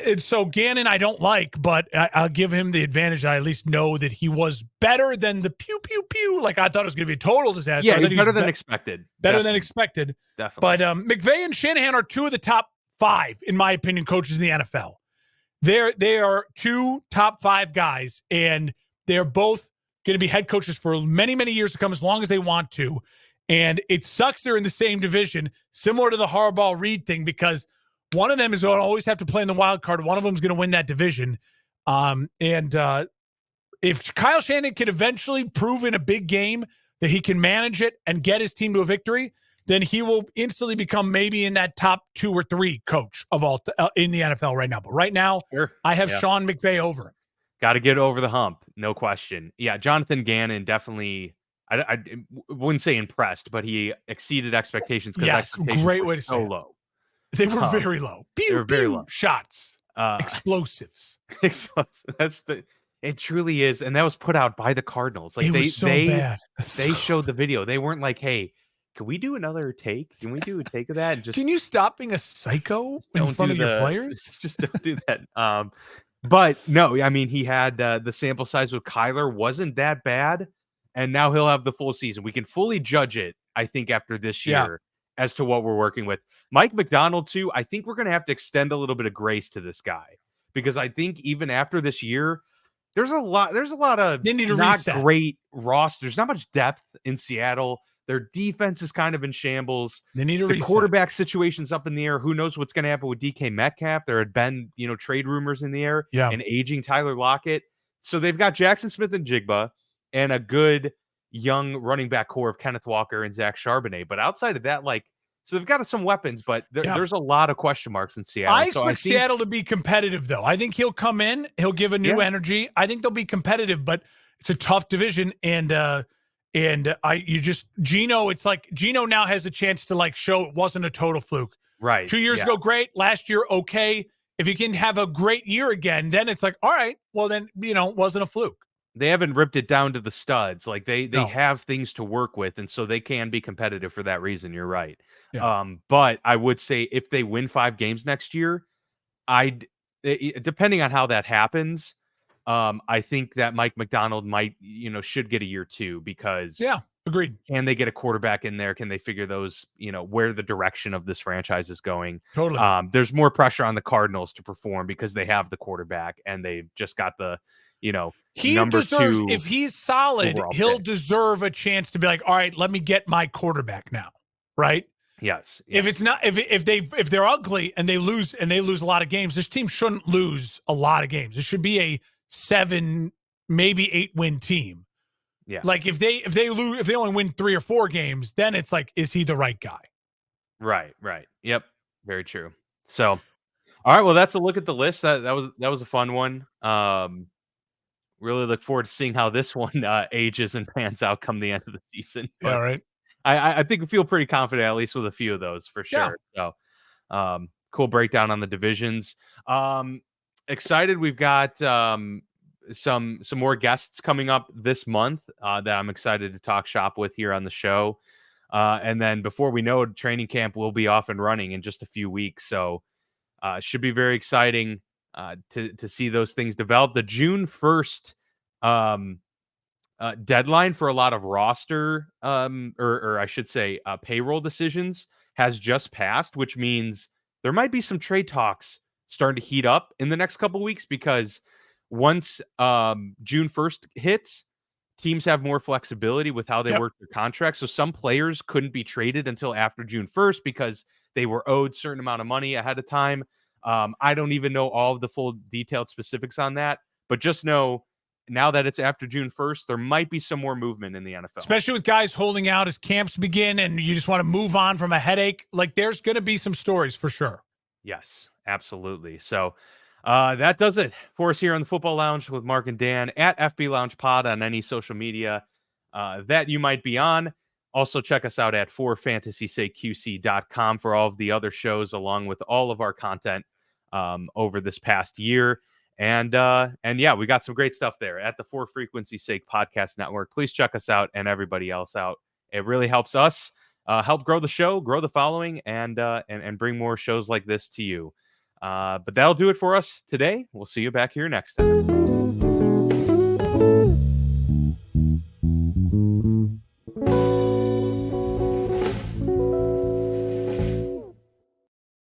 Speaker 2: And so Gannon, I don't like, but I'll give him the advantage. I at least know that he was better than the pew pew pew. Like I thought it was going to be a total disaster. I
Speaker 1: Yeah,
Speaker 2: thought he was
Speaker 1: better than expected.
Speaker 2: better than
Speaker 1: Definitely.
Speaker 2: expected.
Speaker 1: Definitely.
Speaker 2: But McVay and Shanahan are two of the top 5, in my opinion, coaches in the NFL. They are 2 top 5 guys, and they're both going to be head coaches for many, many years to come, as long as they want to. And it sucks they're in the same division, similar to the Harbaugh Reed thing, because one of them is going to always have to play in the wild card. One of them is going to win that division. If Kyle Shanahan can eventually prove in a big game that he can manage it and get his team to a victory, then he will instantly become maybe in that top 2 or 3 coach of all in the NFL right now. But right now,
Speaker 1: Sure.
Speaker 2: I have
Speaker 1: Yeah.
Speaker 2: Sean McVay over him.
Speaker 1: Got to get over the hump, no question. Yeah, Jonathan Gannon definitely. I wouldn't say impressed, but he exceeded expectations because
Speaker 2: Yes,
Speaker 1: expectations
Speaker 2: great
Speaker 1: were
Speaker 2: way to
Speaker 1: so
Speaker 2: say it.
Speaker 1: low.
Speaker 2: They were very low.
Speaker 1: They
Speaker 2: Pew,
Speaker 1: were very low.
Speaker 2: pew, shots,
Speaker 1: Uh,
Speaker 2: explosives.
Speaker 1: that's the. It truly is, and that was put out by the Cardinals. Like
Speaker 2: It was so bad.
Speaker 1: they showed the video. They weren't like, "Hey, can we do another take? Can we do a take of that?" And just
Speaker 2: Can you stop being a psycho in
Speaker 1: don't
Speaker 2: front
Speaker 1: do
Speaker 2: of your
Speaker 1: the
Speaker 2: players?
Speaker 1: just don't do that. But no, I mean, he had the sample size with Kyler wasn't that bad, and now he'll have the full season. We can fully judge it, I think, after this
Speaker 2: Yeah.
Speaker 1: year as to what we're working with. Mike McDonald, too, I think we're going to have to extend a little bit of grace to this guy because I think even after this year, there's a lot of
Speaker 2: They need to
Speaker 1: not
Speaker 2: reset.
Speaker 1: great rosters, not much depth in Seattle. Their defense is kind of in shambles.
Speaker 2: They need to
Speaker 1: The
Speaker 2: reset.
Speaker 1: quarterback situation's up in the air. Who knows what's going to happen with DK Metcalf? There had been, trade rumors in the air
Speaker 2: Yeah.
Speaker 1: and aging Tyler Lockett. So they've got Jackson Smith and Jigba and a good young running back core of Kenneth Walker and Zach Charbonnet. But outside of that, so they've got some weapons, but there's a lot of question marks in Seattle.
Speaker 2: I
Speaker 1: So I
Speaker 2: expect
Speaker 1: think
Speaker 2: Seattle to be competitive, though. I think he'll come in, he'll give a new energy. I think they'll be competitive, but it's a tough division. Gino, it's like Gino now has a chance to show it wasn't a total fluke.
Speaker 1: Right.
Speaker 2: 2 years ago, great. Last year, okay. If he can have a great year again, then it's like, all right, well then, it wasn't a fluke.
Speaker 1: They haven't ripped it down to the studs. Like they
Speaker 2: No.
Speaker 1: have things to work with, and so they can be competitive for that reason. You're right.
Speaker 2: Yeah.
Speaker 1: But I would say if they win 5 games next year, depending on how that happens, I think that Mike McDonald might, should get a year 2 because
Speaker 2: agreed.
Speaker 1: Can they get a quarterback in there? Can they figure those, where the direction of this franchise is going?
Speaker 2: Totally.
Speaker 1: There's more pressure on the Cardinals to perform because they have the quarterback and they've just got the,
Speaker 2: he
Speaker 1: number
Speaker 2: deserves,
Speaker 1: 2
Speaker 2: if he's solid, he'll deserve a chance to be like, all right, let me get my quarterback now. Right.
Speaker 1: Yes.
Speaker 2: If it's not, if they're ugly and they lose a lot of games, this team shouldn't lose a lot of games. It should be a 7, maybe 8-win team.
Speaker 1: Yeah.
Speaker 2: Like if they only win 3 or 4 games, then it's like, is he the right guy?
Speaker 1: Right. Yep. Very true. So, all right. Well, that's a look at the list. That was a fun one. Really look forward to seeing how this one ages and pans out come the end of the season. But
Speaker 2: yeah, right.
Speaker 1: I think we feel pretty confident, at least with a few of those for sure.
Speaker 2: Yeah.
Speaker 1: So, cool breakdown on the divisions. Excited. We've got some more guests coming up this month that I'm excited to talk shop with here on the show. And then before we know it, training camp will be off and running in just a few weeks. So, should be very exciting to see those things develop. The June 1st deadline for a lot of roster or I should say payroll decisions has just passed, which means there might be some trade talks starting to heat up in the next couple weeks because once June 1st hits, teams have more flexibility with how they work their contracts. So some players couldn't be traded until after June 1st because they were owed a certain amount of money ahead of time. I don't even know all of the full detailed specifics on that, but just know now that it's after June 1st, there might be some more movement in the NFL.
Speaker 2: Especially with guys holding out as camps begin and you just want to move on from a headache. Like, there's going to be some stories for sure.
Speaker 1: Yes, absolutely. So that does it for us here on the Football Lounge with Mark and Dan at FB Lounge Pod on any social media that you might be on. Also, check us out at forfantasysakeqc.com for all of the other shows, along with all of our content over this past year. And yeah, we got some great stuff there at the For Frequency Sake Podcast Network. Please check us out and everybody else out. It really helps us help grow the show, grow the following, and bring more shows like this to you. But that'll do it for us today. We'll see you back here next time.